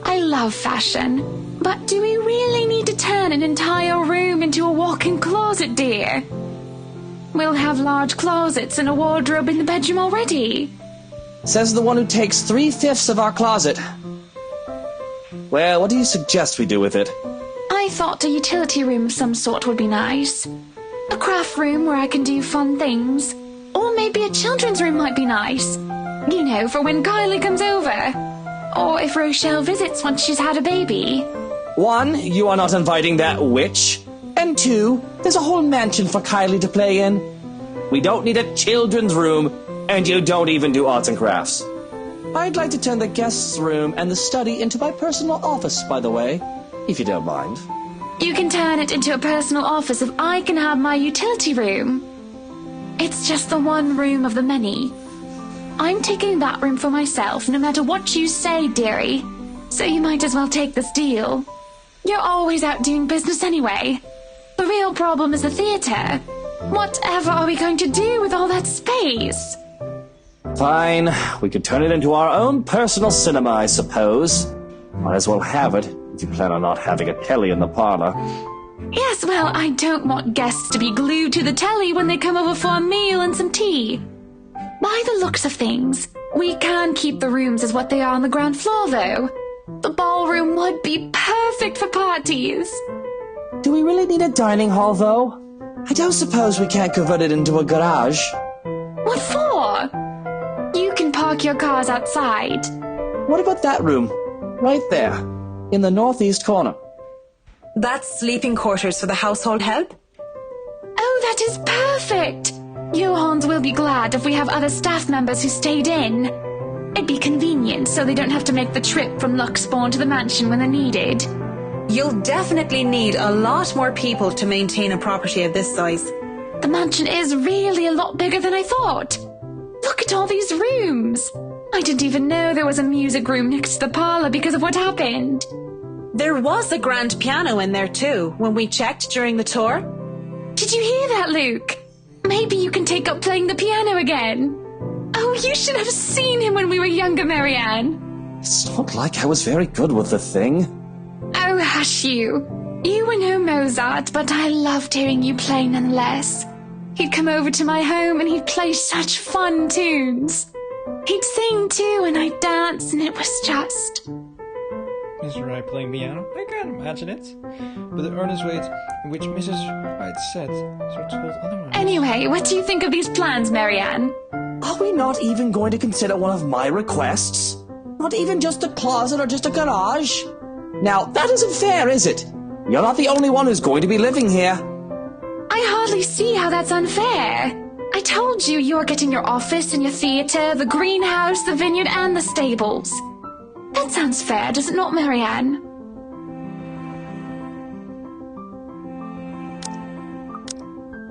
I love fashion, but do we really need to turn an entire room into a walk-in closet, dear? We'll have large closets and a wardrobe in the bedroom already. Says the one who takes 3/5 of our closet. Well, what do you suggest we do with it? I thought a utility room of some sort would be nice. A craft room where I can do fun things. Or maybe a children's room might be nice. You know, for when Kylie comes over. Or if Rochelle visits once she's had a baby. 1, you are not inviting that witch. And 2, there's a whole mansion for Kylie to play in. We don't need a children's room, and you don't even do arts and crafts. I'd like to turn the guest's room and the study into my personal office, by the way, if you don't mind. You can turn it into a personal office if I can have my utility room. It's just the one room of the many. I'm taking that room for myself, no matter what you say, dearie. So you might as well take this deal. You're always out doing business anyway. The real problem is the theatre. Whatever are we going to do with all that space? Fine, we could turn it into our own personal cinema, I suppose. Might as well have it, if you plan on not having a telly in the parlor. Yes, well, I don't want guests to be glued to the telly when they come over for a meal and some tea. By the looks of things, we can keep the rooms as what they are on the ground floor, though. The ballroom would be perfect for parties. Do we really need a dining hall, though? I don't suppose we can't convert it into a garage. What for? You can park your cars outside. What about that room? Right there, in the northeast corner. That's sleeping quarters for the household help? Oh, that is perfect! Johans will be glad if we have other staff members who stayed in. It'd be convenient so they don't have to make the trip from Luxbourne to the mansion when they're needed. You'll definitely need a lot more people to maintain a property of this size. The mansion is really a lot bigger than I thought. Look at all these rooms. I didn't even know there was a music room next to the parlor because of what happened. There was a grand piano in there too, when we checked during the tour. Did you hear that, Luke? Maybe you can take up playing the piano again. Oh, you should have seen him when we were younger, Marianne. It's not like I was very good with the thing. Oh, hush you. You were no Mozart, but I loved hearing you play nonetheless. He'd come over to my home and he'd play such fun tunes. He'd sing too and I'd dance and it was just... Mr. Wright playing piano? I can't imagine it. But the earnest way in which Mrs. Wright said, so told otherwise. Anyway, what do you think of these plans, Marianne? Are we not even going to consider one of my requests? Not even just a closet or just a garage? Now, that isn't fair, is it? You're not the only one who's going to be living here. I hardly see how that's unfair. I told you you're getting your office and your theatre, the greenhouse, the vineyard, and the stables. That sounds fair, does it not, Marianne?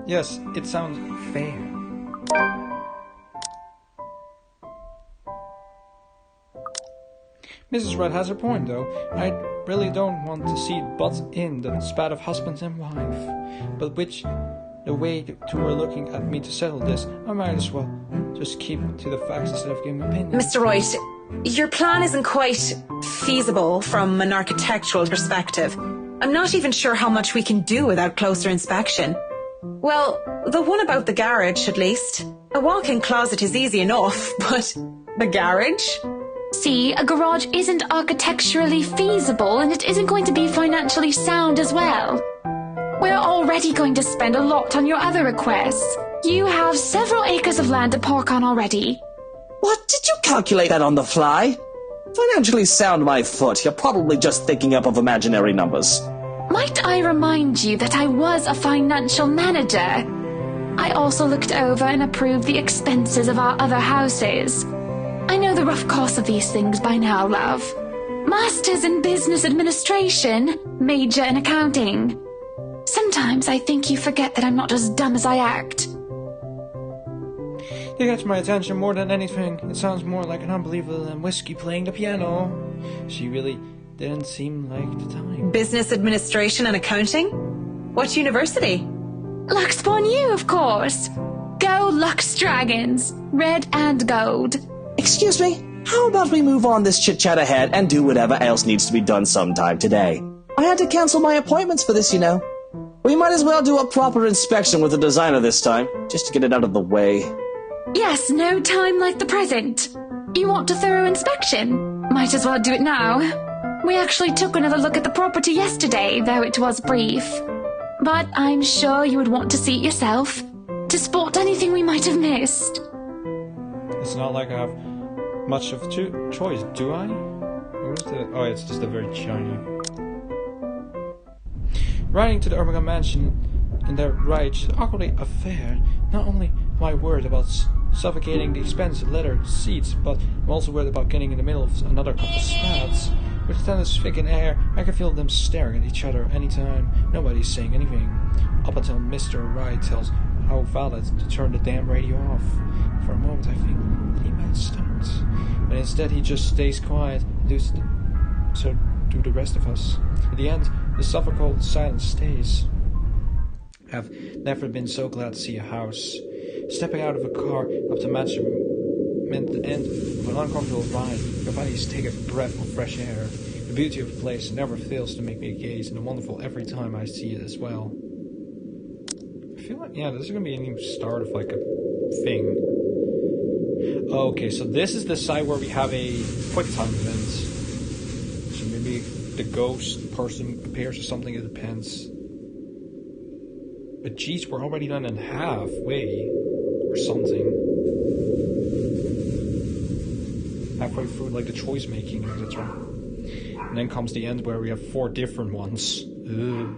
Yes, it sounds fair. Mrs. Wright has her point, though. I really don't want to see it butt in the spat of husband and wife. But the way to her looking at me to settle this, I might as well just keep to the facts instead of giving opinions. Mr. Wright, your plan isn't quite feasible from an architectural perspective. I'm not even sure how much we can do without closer inspection. Well, the one about the garage, at least. A walk-in closet is easy enough, but the garage? See, a garage isn't architecturally feasible and it isn't going to be financially sound as well. We're already going to spend a lot on your other requests. You have several acres of land to park on already. What? Did you calculate that on the fly? Financially sound my foot. You're probably just thinking up of imaginary numbers. Might I remind you that I was a financial manager? I also looked over and approved the expenses of our other houses. I know the rough cost of these things by now, love. Masters in business administration, major in accounting. Sometimes I think you forget that I'm not as dumb as I act. It gets my attention more than anything. It sounds more like an unbelievable whiskey playing the piano. She really didn't seem like the type. Business administration and accounting? What university? Lux upon you, of course. Go Lux Dragons. Red and gold. Excuse me, how about we move on this chit-chat ahead and do whatever else needs to be done sometime today? I had to cancel my appointments for this, you know. We might as well do a proper inspection with the designer this time, just to get it out of the way. Yes, no time like the present. You want a thorough inspection? Might as well do it now. We actually took another look at the property yesterday, though it was brief. But I'm sure you would want to see it yourself, to spot anything we might have missed. It's not like I have much of a choice, do I? Oh, it's just a very shiny. Riding to the Omega Mansion in their ride is awkwardly a fair. Not only am I worried about suffocating the expensive leather seats, but I'm also worried about getting in the middle of another couple of spats. With the tennis thick in air, I can feel them staring at each other anytime. Nobody's saying anything. Up until Mr. Wright tells how valid to turn the damn radio off. For a moment I think he might start. But instead he just stays quiet and so do the rest of us. In the end, the suffocating silence stays. I've never been so glad to see a house. Stepping out of a car up to mansion meant the end of an uncomfortable ride. Your bodies take a breath of fresh air. The beauty of the place never fails to make me gaze, and wonderful every time I see it as well. I feel like, yeah, this is going to be a new start of like a thing. Okay, so this is the side where we have a quick time event. So maybe the ghost person appears or something, it depends. But geez, we're already done in halfway. Or something. Halfway through, like, the choice making, etc. And then comes the end where we have 4 different ones. Ugh.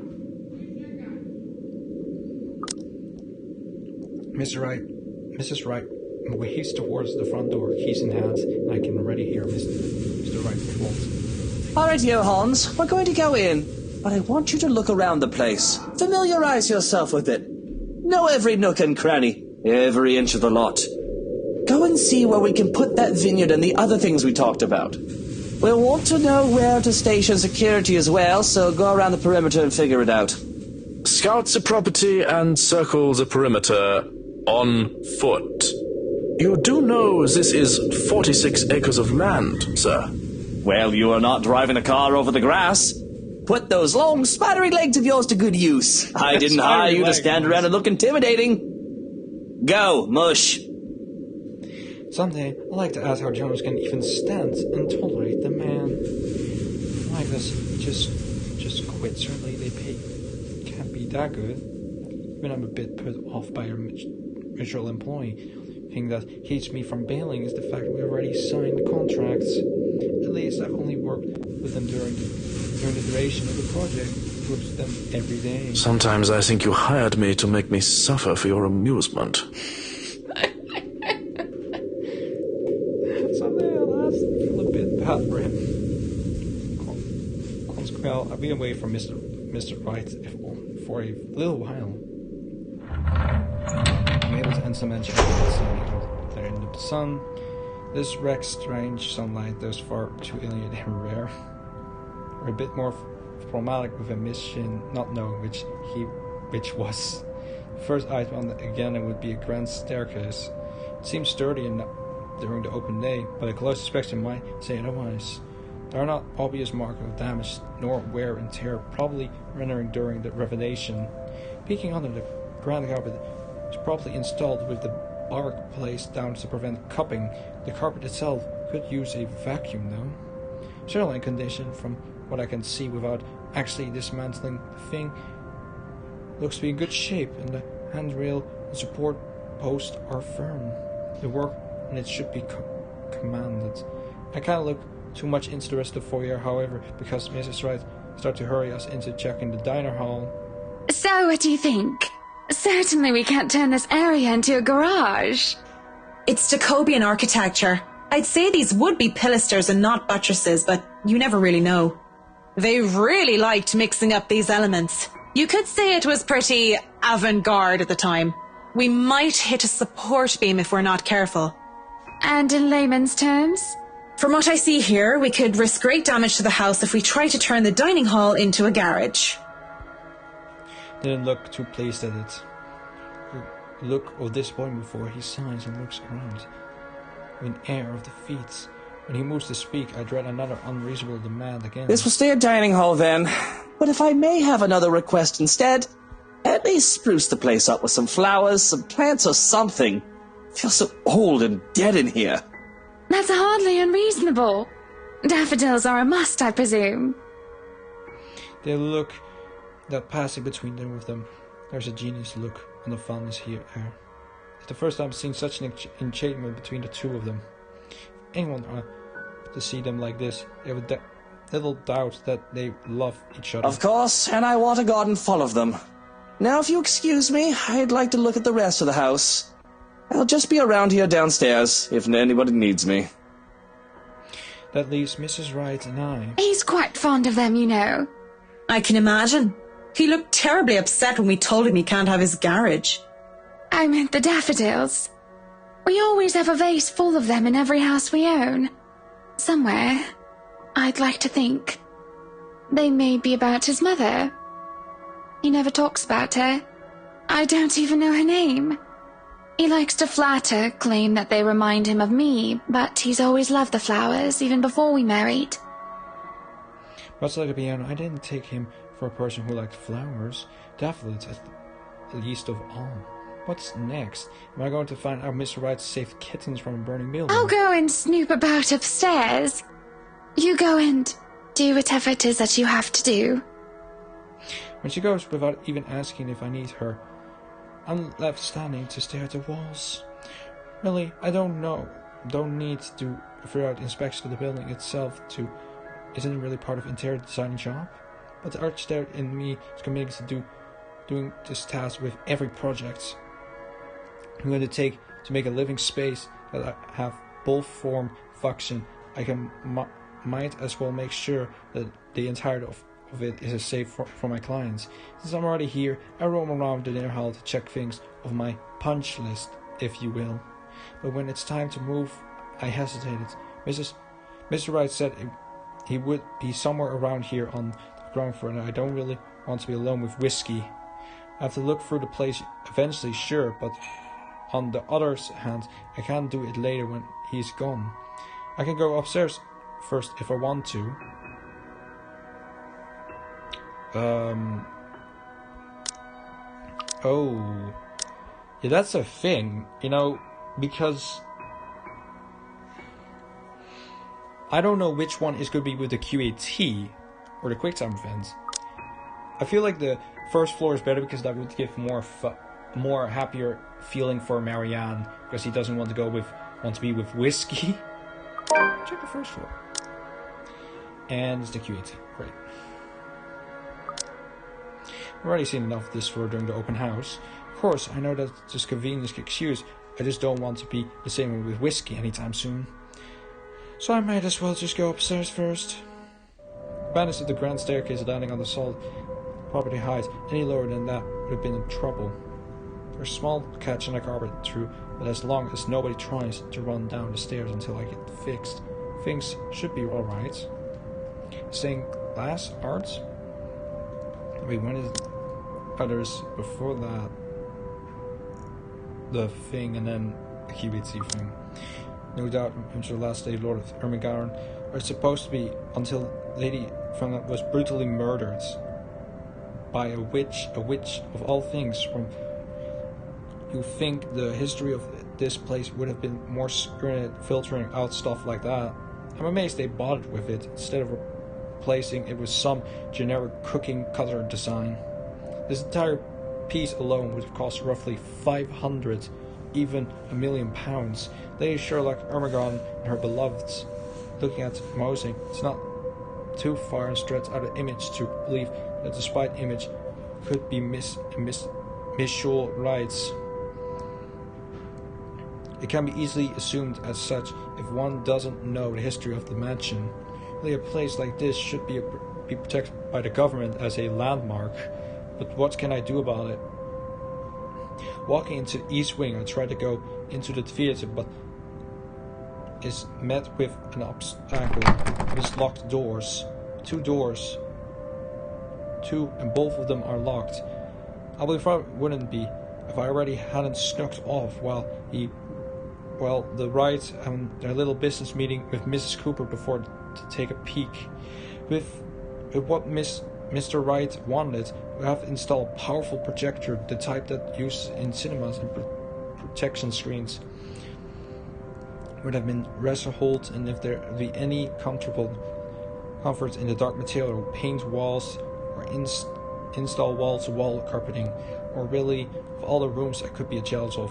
Mrs. Wright waves towards the front door, keys in hand, and I can already hear Mr. Wright quote. Alright, Johans, we're going to go in, but I want you to look around the place. Familiarize yourself with it. Know every nook and cranny. Every inch of the lot. Go and see where we can put that vineyard and the other things we talked about. We'll want to know where to station security as well, so go around the perimeter and figure it out. Scout the property and circle the perimeter on foot. You do know this is 46 acres of land, sir. Well, you are not driving a car over the grass. Put those long, spidery legs of yours to good use. I didn't hire you to stand around and look intimidating. Go, mush. Someday, I'd like to ask how Jonas can even stand and tolerate the man like this. Just quit. Certainly they can't be that good. Even I'm a bit put off by a mutual employee. The thing that keeps me from bailing is the fact that we already signed the contracts. At least I've only worked with them during the duration of the project. With them every day. Sometimes I think you hired me to make me suffer for your amusement. Someday I'll feel a bit bad for him. Well, I've been away from Mr. Wright for a little while. I'm able to end some mention of there in the sun. This wreck's strange sunlight, those far too alien and rare. Or a bit more problematic with a mission not knowing which was. First item again, it would be a grand staircase. It seems sturdy enough during the open day, but a close inspection might say otherwise. There are not obvious marks of damage nor wear and tear, probably rendering during the revelation. Peeking under the ground carpet is probably installed with the bark placed down to prevent cupping. The carpet itself could use a vacuum though. Certainly in condition from what I can see without actually dismantling the thing. Looks to be in good shape, and the handrail and support posts are firm. The work on it should be commanded. I can't look too much into the rest of the foyer, however, because Mrs. Wright started to hurry us into checking the diner hall. So, what do you think? Certainly we can't turn this area into a garage. It's Jacobean architecture. I'd say these would be pilasters and not buttresses, but you never really know. They really liked mixing up these elements. You could say it was pretty avant-garde at the time. We might hit a support beam if we're not careful. And in layman's terms? From what I see here, we could risk great damage to the house if we try to turn the dining hall into a garage. Didn't look too pleased at it. The look of disappointment before he sighs and looks around with an air of defeat. When he moves to speak, I dread another unreasonable demand again. This will stay a dining hall then. But if I may have another request instead, at least spruce the place up with some flowers, some plants or something. It feels so old and dead in here. That's hardly unreasonable. Daffodils are a must, I presume. They look that passing between them with them. There's a genius look on the fondness here. It's the first time I've seen such an enchantment between the two of them. If anyone to see them like this, they have a little doubt that they love each other. Of course, and I want a garden full of them. Now, if you excuse me, I'd like to look at the rest of the house. I'll just be around here downstairs, if anybody needs me. That leaves Mrs. Wright and I. He's quite fond of them, you know. I can imagine. He looked terribly upset when we told him he can't have his garage. I meant the daffodils. We always have a vase full of them in every house we own. Somewhere, I'd like to think. They may be about his mother. He never talks about her. I don't even know her name. He likes to flatter, claim that they remind him of me, but he's always loved the flowers, even before we married. Much like a piano, I didn't take him for a person who liked flowers. Daffodils at the least of all. What's next? Am I going to find out Mr. Wright saved kittens from a burning building? I'll go and snoop about upstairs. You go and do whatever it is that you have to do. When she goes without even asking if I need her, I'm left standing to stare at the walls. Really, I don't know. Don't need to do a thorough inspection of the building itself isn't it really part of interior design job? But the architect in me is committed to doing this task with every project I'm going to take to make a living space that I have both form function. I can might as well make sure that the entirety of it is a safe for my clients. Since I'm already here, I roam around the dinner hall to check things of my punch list, if you will. But when it's time to move, I hesitated. Mr. Wright said he would be somewhere around here on the ground floor, and I don't really want to be alone with whiskey. I have to look through the place eventually, sure, but on the other hand, I can't do it later when he's gone. I can go upstairs first if I want to. Oh. Yeah, that's a thing, you know, because I don't know which one is going to be with the QAT or the QuickTime events. I feel like the first floor is better because that would give more happier feeling for Marianne, because he doesn't want to be with whiskey. Check the first floor. And it's the QAT. Great. I've already seen enough of this floor during the open house. Of course, I know that's just convenience excuse. I just don't want to be the same with whiskey anytime soon. So I might as well just go upstairs first. Banister of the grand staircase landing on the solid property height. Any lower than that would have been in trouble. There's a small catch in the carpet through, but as long as nobody tries to run down the stairs until I get fixed, things should be alright. Stained glass arts? Wait, when is others before that? The thing and then the QBT thing. No doubt until the last day Lord of Ermengarden are supposed to be until Lady Franna was brutally murdered by a witch of all things. From you think the history of this place would have been more screened, filtering out stuff like that. I'm amazed they bothered with it instead of replacing it with some generic cooking cutter design. This entire piece alone would have cost roughly 500, even £1 million. Lady Sherlock Ermengarden and her beloveds. Looking at Mosing, it's not too far and stretched out of image to believe that despite image could be Miss Shaw writes. It can be easily assumed as such if one doesn't know the history of the mansion. Really, a place like this should be protected by the government as a landmark, but what can I do about it? Walking into the East Wing, I try to go into the theater, but is met with an obstacle. With locked doors. 2 doors. 2, and both of them are locked. I believe I wouldn't be if I already hadn't snuck off while the Wrights and their little business meeting with Mrs. Cooper before to take a peek. With what Mr. Wright wanted, we have installed a powerful projector, the type that used in cinemas and projection screens. Would have been Resserholt, and if there be any comfort in the dark material, paint walls or install wall-to-wall carpeting, or really of all the rooms I could be jealous of,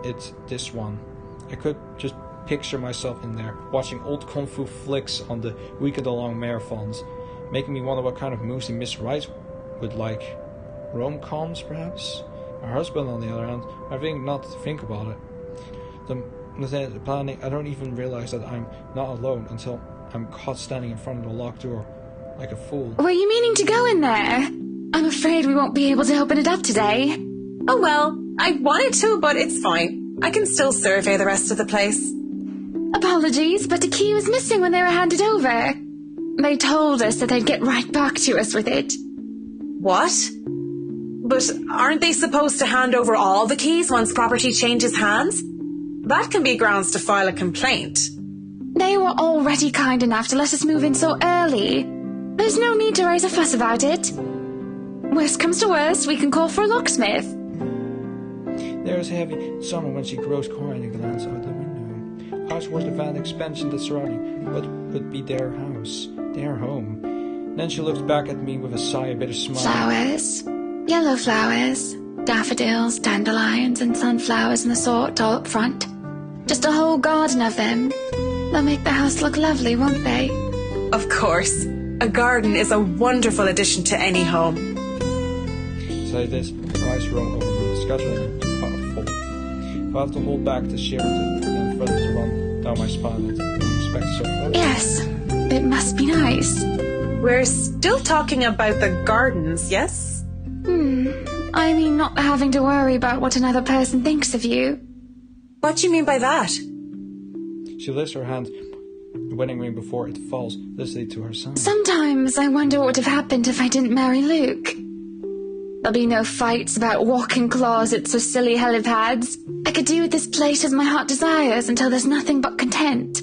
it's this one. I could just picture myself in there, watching old kung fu flicks on the weekend-long marathons, making me wonder what kind of movies Miss Wright would like. Rom-coms, perhaps? Her husband, on the other hand, I think not to think about it. The planning, I don't even realize that I'm not alone until I'm caught standing in front of the locked door, like a fool. Were you meaning to go in there? I'm afraid we won't be able to open it up today. Oh well, I wanted to, but it's fine. I can still survey the rest of the place. Apologies, but the key was missing when they were handed over. They told us that they'd get right back to us with it. What? But aren't they supposed to hand over all the keys once property changes hands? That can be grounds to file a complaint. They were already kind enough to let us move in so early. There's no need to raise a fuss about it. Worst comes to worst, we can call for a locksmith. There's heavy summer when she grows quiet and glances out the window. House was the vast expansion that's surrounding what would be their house, their home. Then she looks back at me with a sigh, a bitter smile. Flowers. Yellow flowers. Daffodils, dandelions, and sunflowers and the sort all up front. Just a whole garden of them. They'll make the house look lovely, won't they? Of course. A garden is a wonderful addition to any home. Say this, her eyes roam over me, scattering powerful. If I have to hold back the shiver and further to run down my spine, I expect so. Yes, it must be nice. We're still talking about the gardens, yes? I mean not having to worry about what another person thinks of you. What do you mean by that? She lifts her hand, the wedding ring before it falls, listening to her son. Sometimes I wonder what would have happened if I didn't marry Luke. There'll be no fights about walk-in closets or silly helipads. I could do with this place as my heart desires until there's nothing but content.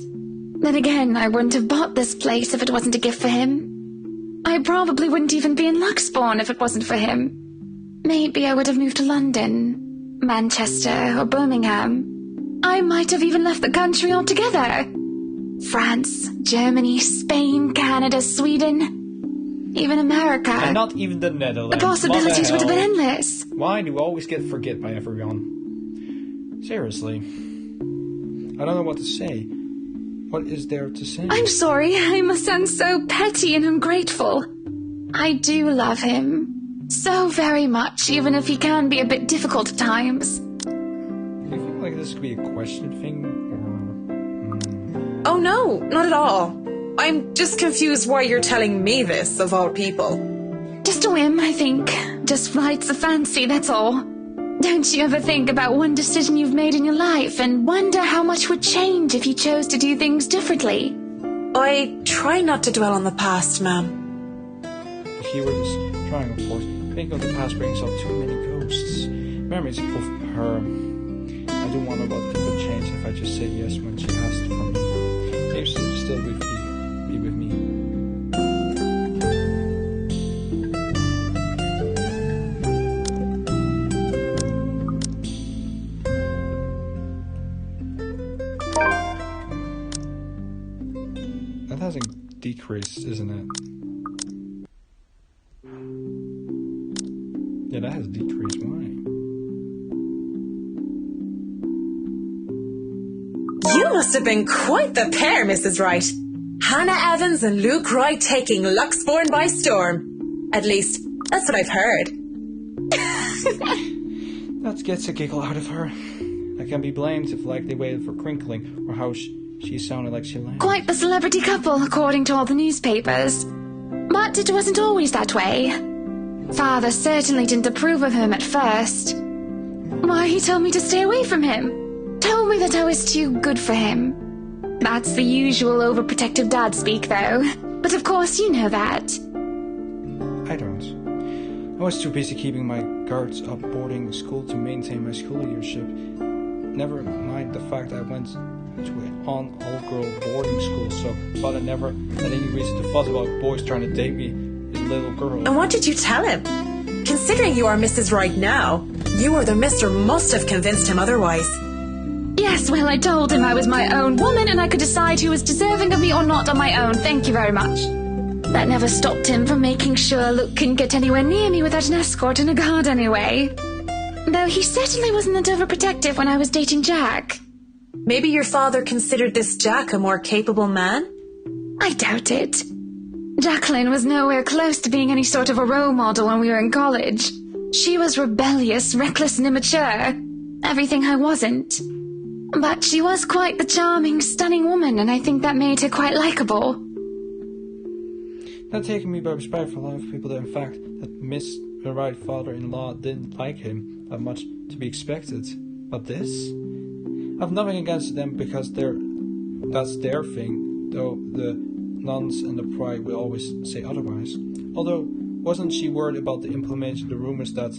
Then again, I wouldn't have bought this place if it wasn't a gift for him. I probably wouldn't even be in Luxbourne if it wasn't for him. Maybe I would have moved to London, Manchester, or Birmingham. I might have even left the country altogether. France, Germany, Spain, Canada, Sweden, even America. And not even the Netherlands. The possibilities would have been endless. Why do we always get forget by everyone? Seriously. I don't know what to say. What is there to say? I'm sorry, I must sound so petty and ungrateful. I do love him. So very much, even if he can be a bit difficult at times. Do you feel like this could be a question thing, or... Oh no, not at all. I'm just confused why you're telling me this, of all people. Just a whim, I think. Just flights of fancy, that's all. Don't you ever think about one decision you've made in your life and wonder how much would change if you chose to do things differently? I try not to dwell on the past, ma'am. If you were just trying, of course. Thinking of the past brings up too many ghosts. Memories of her. I do wonder what could change if I just said yes when she asked for me. Maybe she'd still be with me. That hasn't decreased, isn't it? Yeah, that has decreased. Why? You must have been quite the pair, Mrs. Wright. Hannah Evans and Luke Wright taking Luxbourne by storm. At least, that's what I've heard. That gets a giggle out of her. I can be blamed if like they waited for crinkling or how she sounded like she laughed. Quite the celebrity couple, according to all the newspapers. But it wasn't always that way. Father certainly didn't approve of him at first. Why, he told me to stay away from him. Told me that I was too good for him. That's the usual overprotective dad speak, though. But of course you know that. I don't. I was too busy keeping my guards up boarding school to maintain my school leadership. Never mind the fact I went to an all-girl boarding school, so Father never had any reason to fuss about boys trying to date me, a little girl. And what did you tell him? Considering you are Mrs. Right now, you or the mister must have convinced him otherwise. Yes, well, I told him I was my own woman and I could decide who was deserving of me or not on my own. Thank you very much. That never stopped him from making sure Luke couldn't get anywhere near me without an escort and a guard anyway. Though he certainly wasn't that overprotective when I was dating Jack. Maybe your father considered this Jack a more capable man? I doubt it. Jacqueline was nowhere close to being any sort of a role model when we were in college. She was rebellious, reckless, and immature. Everything I wasn't. But she was quite the charming, stunning woman, and I think that made her quite likable. Not taking me by surprise for a lot of people that in fact that Miss the right father-in-law didn't like him that much to be expected. But this? I've nothing against them because that's their thing, though the nuns and the pride will always say otherwise. Although, wasn't she worried about the implementation, the rumors that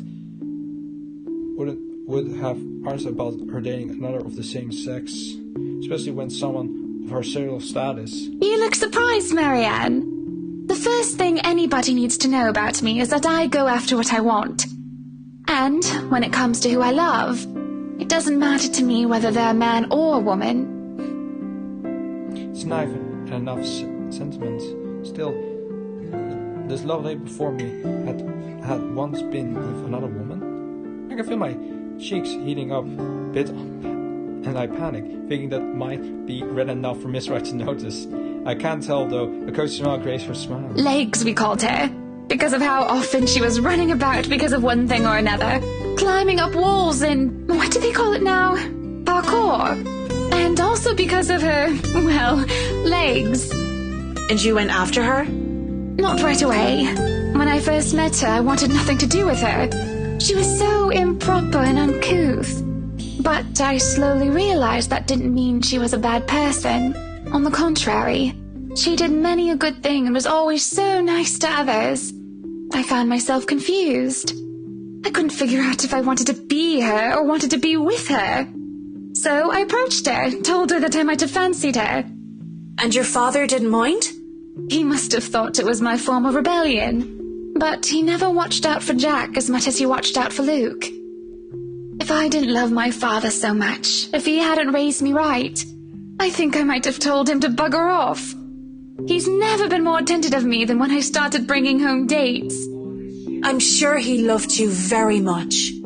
would have ours about her dating another of the same sex, especially when someone of her social status? You look surprised, Marianne. The first thing anybody needs to know about me is that I go after what I want. And when it comes to who I love, it doesn't matter to me whether they're a man or a woman. It's not even enough sentiment. Still, this lovely before me had once been with another woman. I can feel my cheeks heating up a bit, and I panic, thinking that might be red enough for Miss Wright to notice. I can't tell though, a coach smile graced her smile. Legs, we called her, because of how often she was running about because of one thing or another. Climbing up walls and, what do they call it now? Parkour. And also because of her, well, legs. And you went after her? Not right away. When I first met her, I wanted nothing to do with her. She was so improper and uncouth. But I slowly realized that didn't mean she was a bad person. On the contrary, she did many a good thing and was always so nice to others. I found myself confused. I couldn't figure out if I wanted to be her or wanted to be with her. So I approached her, told her that I might have fancied her. And your father didn't mind? He must have thought it was my form of rebellion. But he never watched out for Jack as much as he watched out for Luke. If I didn't love my father so much, if he hadn't raised me right, I think I might have told him to bugger off. He's never been more attentive of me than when I started bringing home dates. I'm sure he loved you very much. She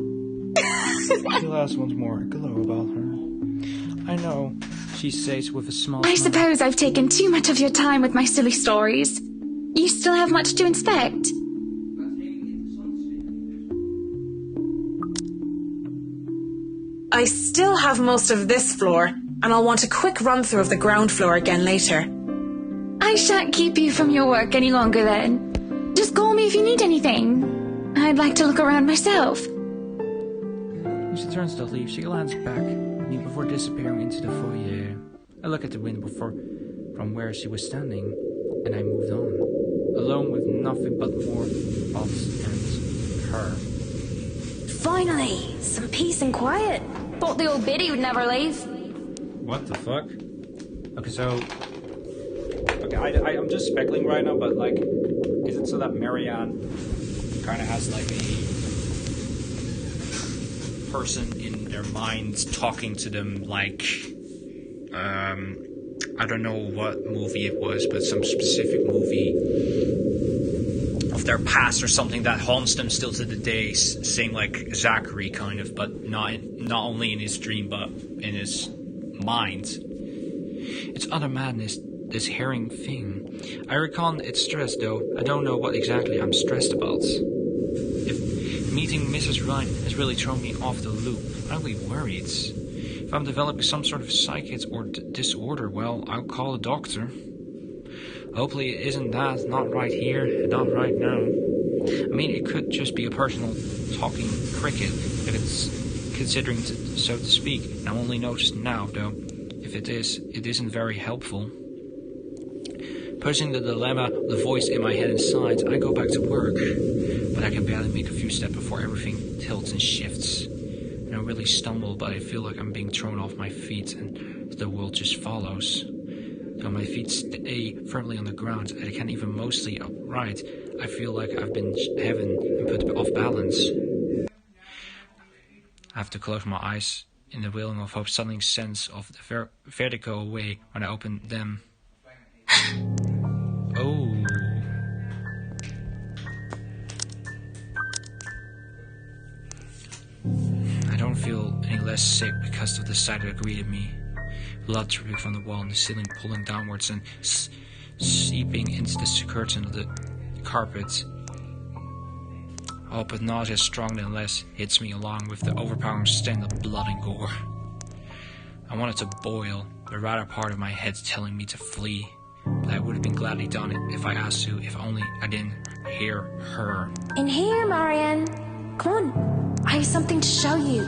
laughs once more, a glow about her. I know, she says with a smile. I suppose I've taken too much of your time with my silly stories. You still have much to inspect. I still have most of this floor, and I'll want a quick run-through of the ground floor again later. I shan't keep you from your work any longer then. Just call me if you need anything. I'd like to look around myself. When she turns to leave, she glances back at me before disappearing into the foyer. I look at the window from where she was standing, and I moved on, alone with nothing but more us and her. Finally, some peace and quiet. Thought the old biddy would never leave. What the fuck? Okay, so... Okay, I'm just speculating right now, but, like, is it so that Marianne kind of has, like, a person in their minds talking to them, like, I don't know what movie it was, but some specific movie of their past or something that haunts them still to the day, same like Zachary kind of, but not only in his dream, but in his mind. It's utter madness, this herring thing. I reckon it's stress, though. I don't know what exactly I'm stressed about. If meeting Mrs. Wright has really thrown me off the loop, I'll be worried. If I'm developing some sort of psychic or disorder, well, I'll call a doctor. Hopefully it isn't that, not right here, not right now. I mean, it could just be a personal talking cricket, if it's considering, so to speak. And I'm only noticed now, though. If it is, it isn't very helpful. Posing the dilemma, the voice in my head inside, I go back to work. But I can barely make a few steps before everything tilts and shifts. And I really stumble, but I feel like I'm being thrown off my feet, and the world just follows. Though my feet stay firmly on the ground, and I can't even mostly upright, I feel like I've been heaven and put off balance. I have to close my eyes in the wailing of hope, suddenly sense of the vertigo away when I open them. Oh. I don't feel any less sick because of the sight that greeted me. Blood dripping from the wall and the ceiling pulling downwards and seeping into the curtain of the carpet. Oh, but nausea stronger than less hits me along with the overpowering stench of blood and gore. I wanted to boil, the rather part of my head telling me to flee. But I would have been gladly done it if I asked to, if only I didn't hear her. In here, Marianne. Come on. I have something to show you.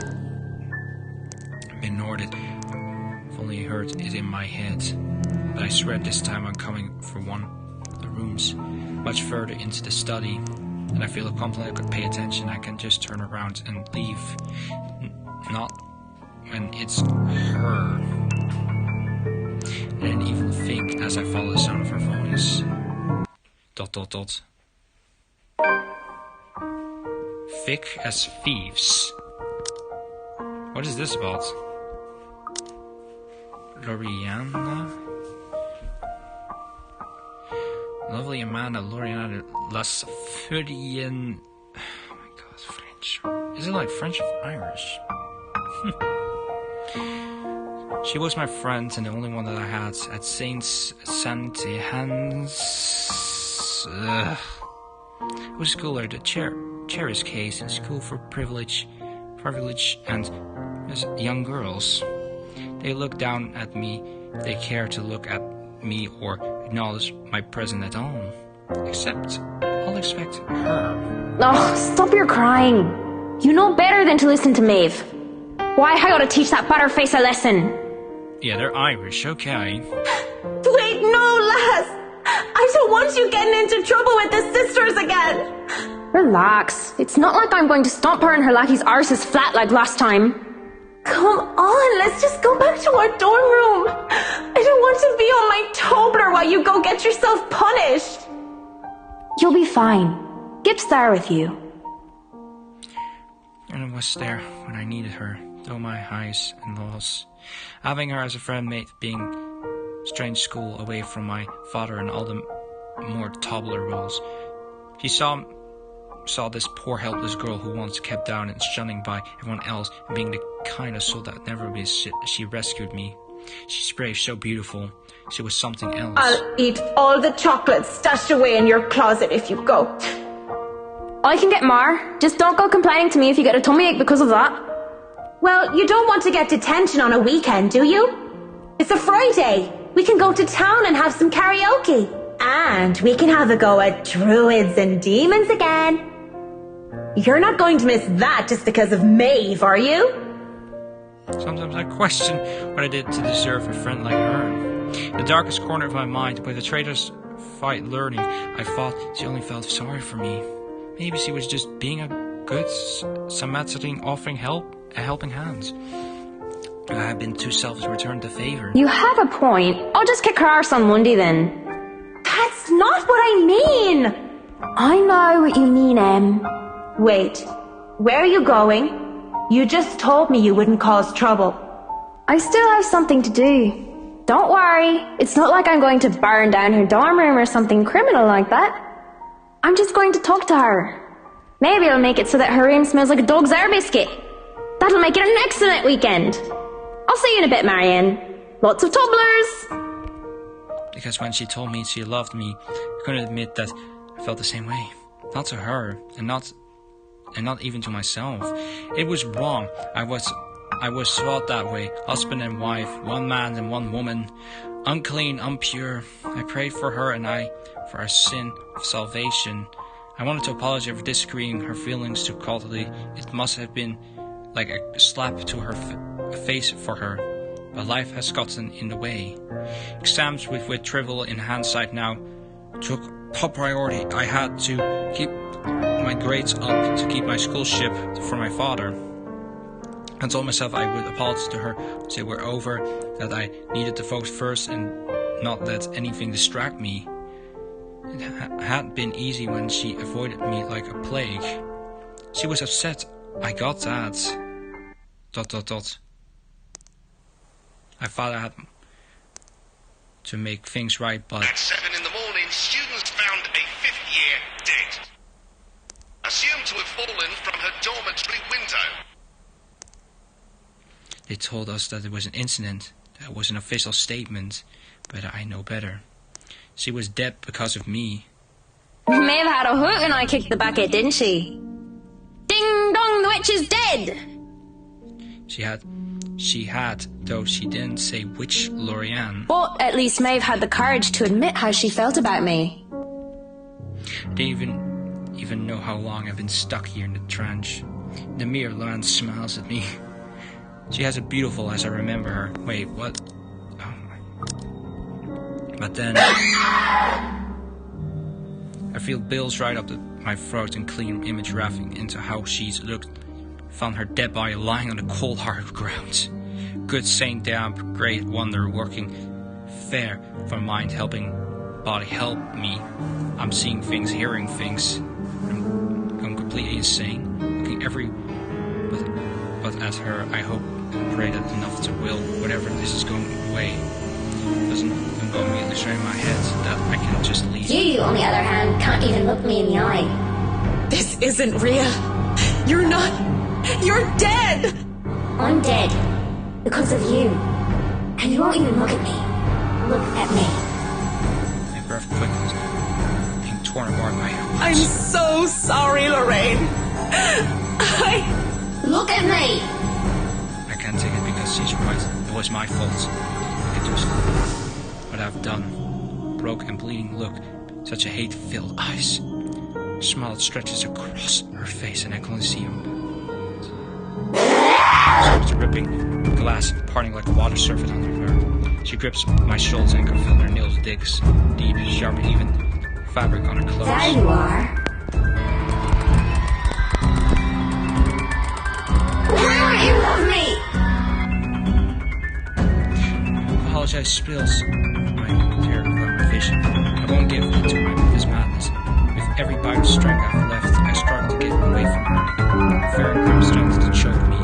I've been ignored. If only I heard it in my head. But I swear this time I'm coming for one of the rooms, much further into the study. And I feel a compliment I could pay attention. I can just turn around and leave. Not when it's her. And even think as I follow the sound of her voice. ... Thick as thieves. What is this about? Marianna? Lovely Amanda, Marianna Lasfurian. Oh my god, French. Is it like French or Irish? She was my friend and the only one that I had at Saint Hans. I was a schooler, the Cherry's case in school for privilege and young girls. They look down at me if they care to look at me or acknowledge my presence at all. Except, I'll expect her. Oh, stop your crying. You know better than to listen to Maeve. Why, I gotta teach that butterface a lesson. Yeah, they're Irish, okay. Wait, no, lass! I don't want you getting into trouble with the sisters again! Relax. It's not like I'm going to stomp her and her lackey's arses flat like last time. Come on, let's just go back to our dorm room. I don't want to be on my Tobler while you go get yourself punished. You'll be fine. Gip's there with you. And I was there when I needed her, though my highs and lows. Having her as a friend made being strange school away from my father and all the more toddler rules. She saw this poor helpless girl who once kept down and shunning by everyone else and being the kind of soul that never be. She rescued me. She's brave, so beautiful. She was something else. I'll eat all the chocolates stashed away in your closet if you go. I can get more. Just don't go complaining to me if you get a tummy ache because of that. Well, you don't want to get detention on a weekend, do you? It's a Friday. We can go to town and have some karaoke. And we can have a go at druids and demons again. You're not going to miss that just because of Maeve, are you? Sometimes I question what I did to deserve a friend like her. In the darkest corner of my mind, where the traitors fight learning, I thought she only felt sorry for me. Maybe she was just being a good Samaritan, offering a helping hand. I have been too selfish to return the favor. You have a point. I'll just kick her arse on Monday then. That's not what I mean! I know what you mean, Em. Wait, where are you going? You just told me you wouldn't cause trouble. I still have something to do. Don't worry, it's not like I'm going to burn down her dorm room or something criminal like that. I'm just going to talk to her. Maybe I'll make it so that her room smells like a dog's air biscuit. That'll make it an excellent weekend. I'll see you in a bit, Marianne. Lots of tobblers! Because when she told me she loved me, I couldn't admit that I felt the same way. Not to her, and not even to myself. It was wrong. I was thought that way. Husband and wife, one man and one woman. Unclean, impure. I prayed for her and for our sin of salvation. I wanted to apologize for disagreeing her feelings too coldly. It must have been like a slap to her face for her, but life has gotten in the way. Exams with trivial in hindsight now took top priority. I had to keep my grades up to keep my scholarship for my father. I told myself I would apologize to her, say we're over, that I needed to focus first and not let anything distract me. It hadn't been easy when she avoided me like a plague. She was upset, I got that. ... I thought I had to make things right, but... At 7 in the morning, students found a 5th year dead. Assumed to have fallen from her dormitory window. They told us that it was an incident. That was an official statement, but I know better. She was dead because of me. May have had a hoot when I kicked the bucket, didn't she? Ding dong, the witch is dead! She had, though she didn't say which Lorianne. But at least Maeve had the courage to admit how she felt about me. I didn't even know how long I've been stuck here in the trench. In the mirror, Lorianne smiles at me. She has a beautiful as I remember her. Wait, what? Oh my. But then I feel bills right up my throat and clean image wrapping into how she's looked. Found her dead body lying on the cold hard ground. Good Saint damp, great wonder working fair for mind helping body help me. I'm seeing things, hearing things. I'm completely insane. Looking but at her I hope and pray that enough to will whatever this is going away. Doesn't go immediately straight in my head that I can just leave. You, on the other hand, can't even look me in the eye. This isn't real. You're not. You're dead! I'm dead. Because of you. And you won't even look at me. Look at me. My breath quickens, being torn apart by her. I'm so sorry, Lorraine. Look at me! I can't take it because she's right. It was my fault. It was what I've done. Broke and bleeding look. Such a hate-filled eyes. A smile stretches across her face and I can only see him. Starts ripping glass, parting like a water surface under her. She grips my shoulders and can feel her nails digs deep, sharp, even fabric on her clothes. There you are. Why don't you love me? Apologize spills my tear from my vision. I won't give in to this madness. With every bite of strength I've left, I struggle to get away from her. Fear and cramp starts to choke me.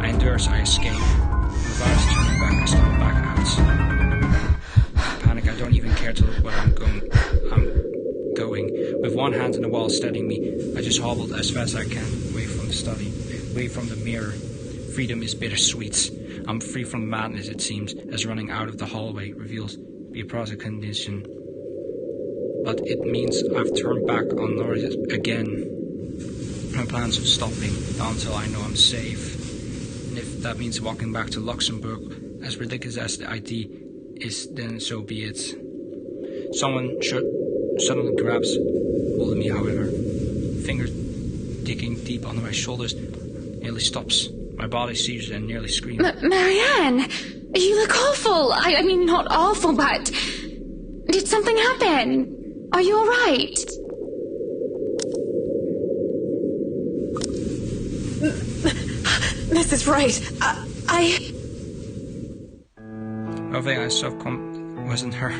I endure as I escape. With eyes turning back, I stumble back out. Panic, I don't even care to look where I'm going. With one hand on the wall steadying me, I just hobbled as fast as I can, away from the study, away from the mirror. Freedom is bittersweet. I'm free from madness, it seems, as running out of the hallway reveals be a process condition. But it means I've turned back on Norris again. My plans of stopping, not until I know I'm safe. And if that means walking back to Luxembourg, as ridiculous as the idea is, then so be it. Someone suddenly grabs hold of me, however. Fingers digging deep under my shoulders, nearly stops. My body seizes and nearly screams. Marianne, you look awful. I mean, not awful, but... Did something happen? Are you alright? This is right. I thing I saw wasn't her.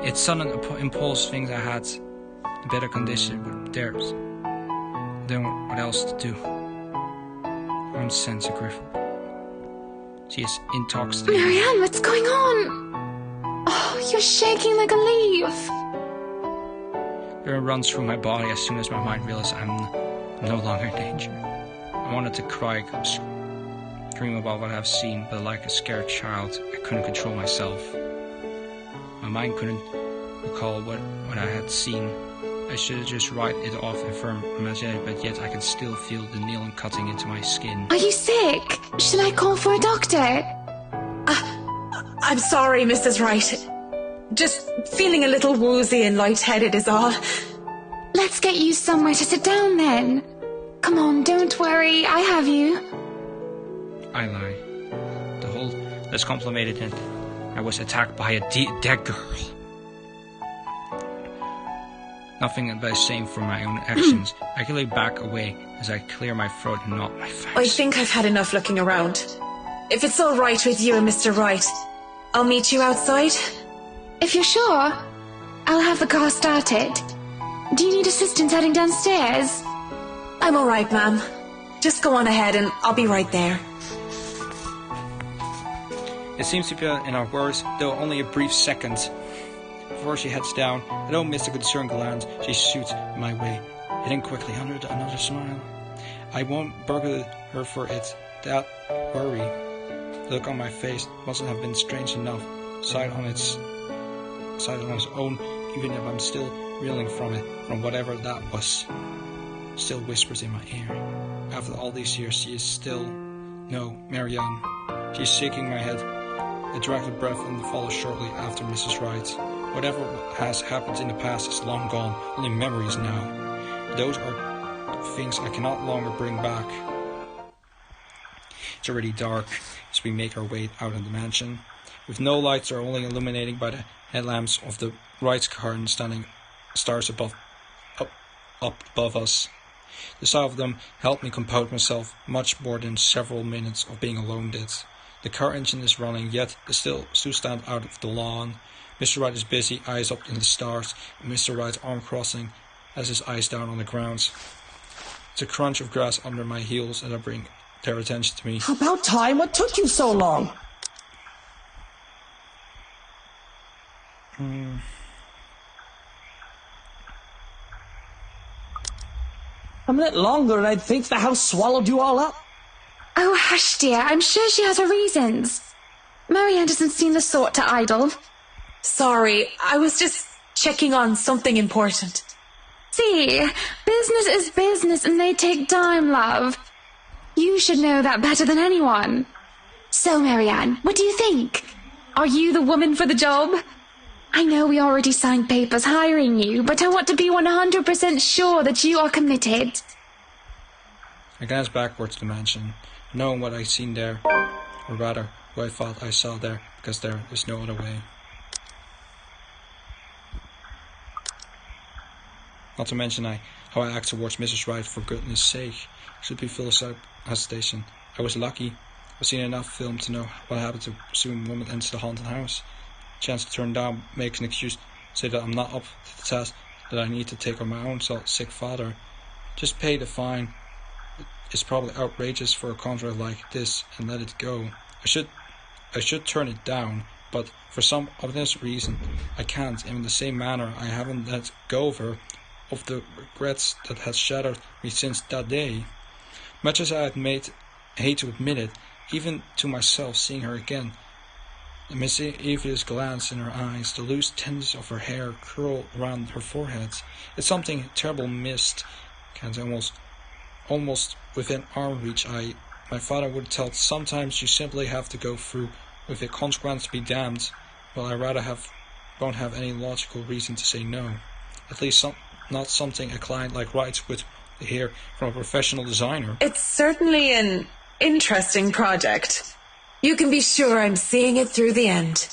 It's sudden impulse things I had in better condition with theirs. Then what else to do? One sense of grief. She is intoxicated. Marianne, what's going on? Oh, you're shaking like a leaf. Fear runs through my body as soon as my mind realizes I'm no longer in danger. I wanted to cry, scream about what I've seen, but like a scared child, I couldn't control myself. My mind couldn't recall what I had seen. I should have just write it off in firm imagination, but yet I can still feel the needle cutting into my skin. Are you sick? Shall I call for a doctor? I'm sorry, Mrs. Wright. Just feeling a little woozy and lightheaded is all. Let's get you somewhere to sit down then. Come on, don't worry, I have you. I lie. The whole less complicated it. I was attacked by a dead girl. Nothing but shame for my own actions. I can back away as I clear my throat and not my face. I think I've had enough looking around. If it's all right with you and Mr. Wright, I'll meet you outside. If you're sure, I'll have the car started. Do you need assistance heading downstairs? I'm all right, ma'am. Just go on ahead and I'll be right there. It seems to be in our words, though only a brief second. Before she heads down, I don't miss a concerned glance. She shoots my way, hitting quickly under another smile. I won't burgle her for it. That worry. The look on my face mustn't have been strange enough. Side on its own, even if I'm still reeling from it, from whatever that was. Still whispers in my ear. After all these years, she is still... No, Marianne. She's shaking my head. I drag a breath and follow shortly after Mrs. Wright. Whatever has happened in the past is long gone, only memories now. Those are things I cannot longer bring back. It's already dark as we make our way out of the mansion. With no lights or only illuminating by the headlamps of the Wright's car and standing stars up above us. The sight of them helped me compose myself much more than several minutes of being alone did. The car engine is running, yet they still stand out of the lawn. Mr. Wright is busy, eyes up in the stars, and Mr. Wright's arm crossing has his eyes down on the ground. It's a crunch of grass under my heels and I bring their attention to me. About time, what took you so long? A minute longer and I'd think the house swallowed you all up. Oh, hush, dear. I'm sure she has her reasons. Marianne doesn't seem the sort to idle. Sorry, I was just checking on something important. See, business is business and they take time, love. You should know that better than anyone. So, Marianne, what do you think? Are you the woman for the job? I know we already signed papers hiring you, but I want to be 100% sure that you are committed. I glance backwards to the mansion, knowing what I'd seen there, or rather, what I thought I saw there, because there was no other way. Not to mention how I act towards Mrs. Wright, for goodness sake. Should be full of hesitation. I was lucky. I've seen enough film to know what happens to assuming a woman enters the haunted house. Chance to turn down, make an excuse, say that I'm not up to the task, that I need to take on my own sick father. Just pay the fine. It's probably outrageous for a contract like this and let it go. I should turn it down, but for some obvious reason I can't, and in the same manner I haven't let go of her, of the regrets that has shattered me since that day. Much as I hate to admit it, even to myself, seeing her again, the mischievous glance in her eyes, the loose tendrils of her hair curl around her forehead, it's something terrible missed, can't almost within arm reach. My father would tell, sometimes you simply have to go through with the consequence to be damned. Well, I rather won't have any logical reason to say no. At least not something a client like Wright would hear from a professional designer. It's certainly an interesting project. You can be sure I'm seeing it through the end.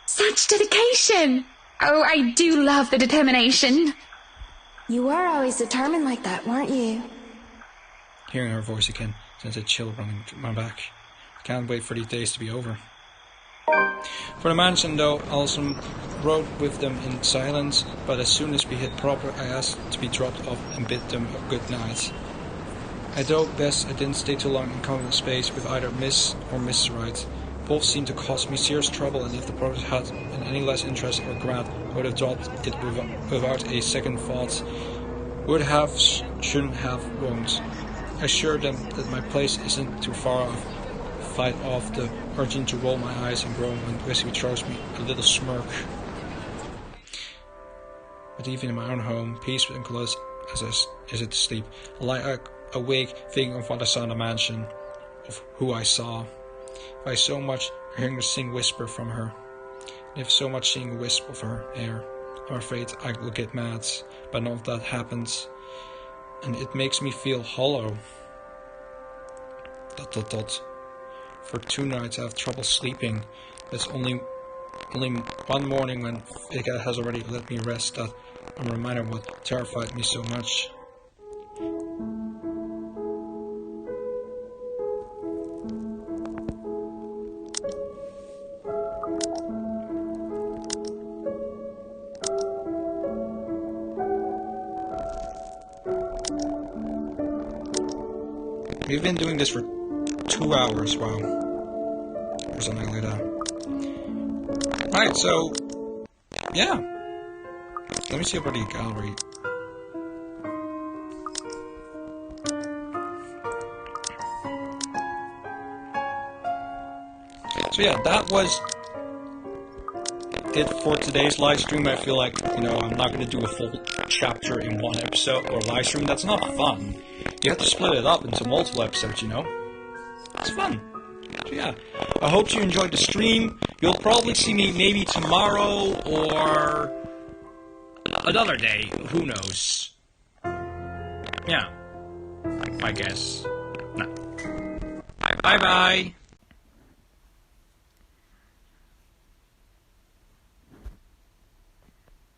Such dedication! Oh, I do love the determination. You were always determined like that, weren't you? Hearing her voice again sends a chill running through my back. I can't wait for these days to be over. For the mansion, though, Alison rode with them in silence, but as soon as we hit proper, I asked to be dropped off and bid them a good night. I thought best I didn't stay too long in common space with either Miss or Mrs. Wright. Both seemed to cause me serious trouble, and if the project had been any less interesting or grand, I would have dropped it without a second thought. Would have, shouldn't have, won't. I assured them that my place isn't too far off. Fight off the urging to roll my eyes and groan when Wesley throws me a little smirk. But even in my own home, peaceful and close as it sleep, I lie awake thinking of what I saw in the mansion, of who I saw. If I so much hearing her sing whisper from her, If so much seeing a wisp of her hair, I'm afraid I will get mad, but none of that happens. And it makes me feel hollow. ... For 2 nights I have trouble sleeping. There's only one morning when Vega has already let me rest that I'm reminded of what terrified me so much. We've been doing this for 2 hours, wow. Or something like that. Alright, so, yeah. Let me see about the gallery. So yeah, that was it for today's live stream. I feel like, you know, I'm not going to do a full chapter in one episode or live stream. That's not fun. You have to split it up into multiple episodes, you know? It's fun. So yeah, I hope you enjoyed the stream. You'll probably see me maybe tomorrow or another day. Who knows? Yeah, I guess. No. Bye-bye.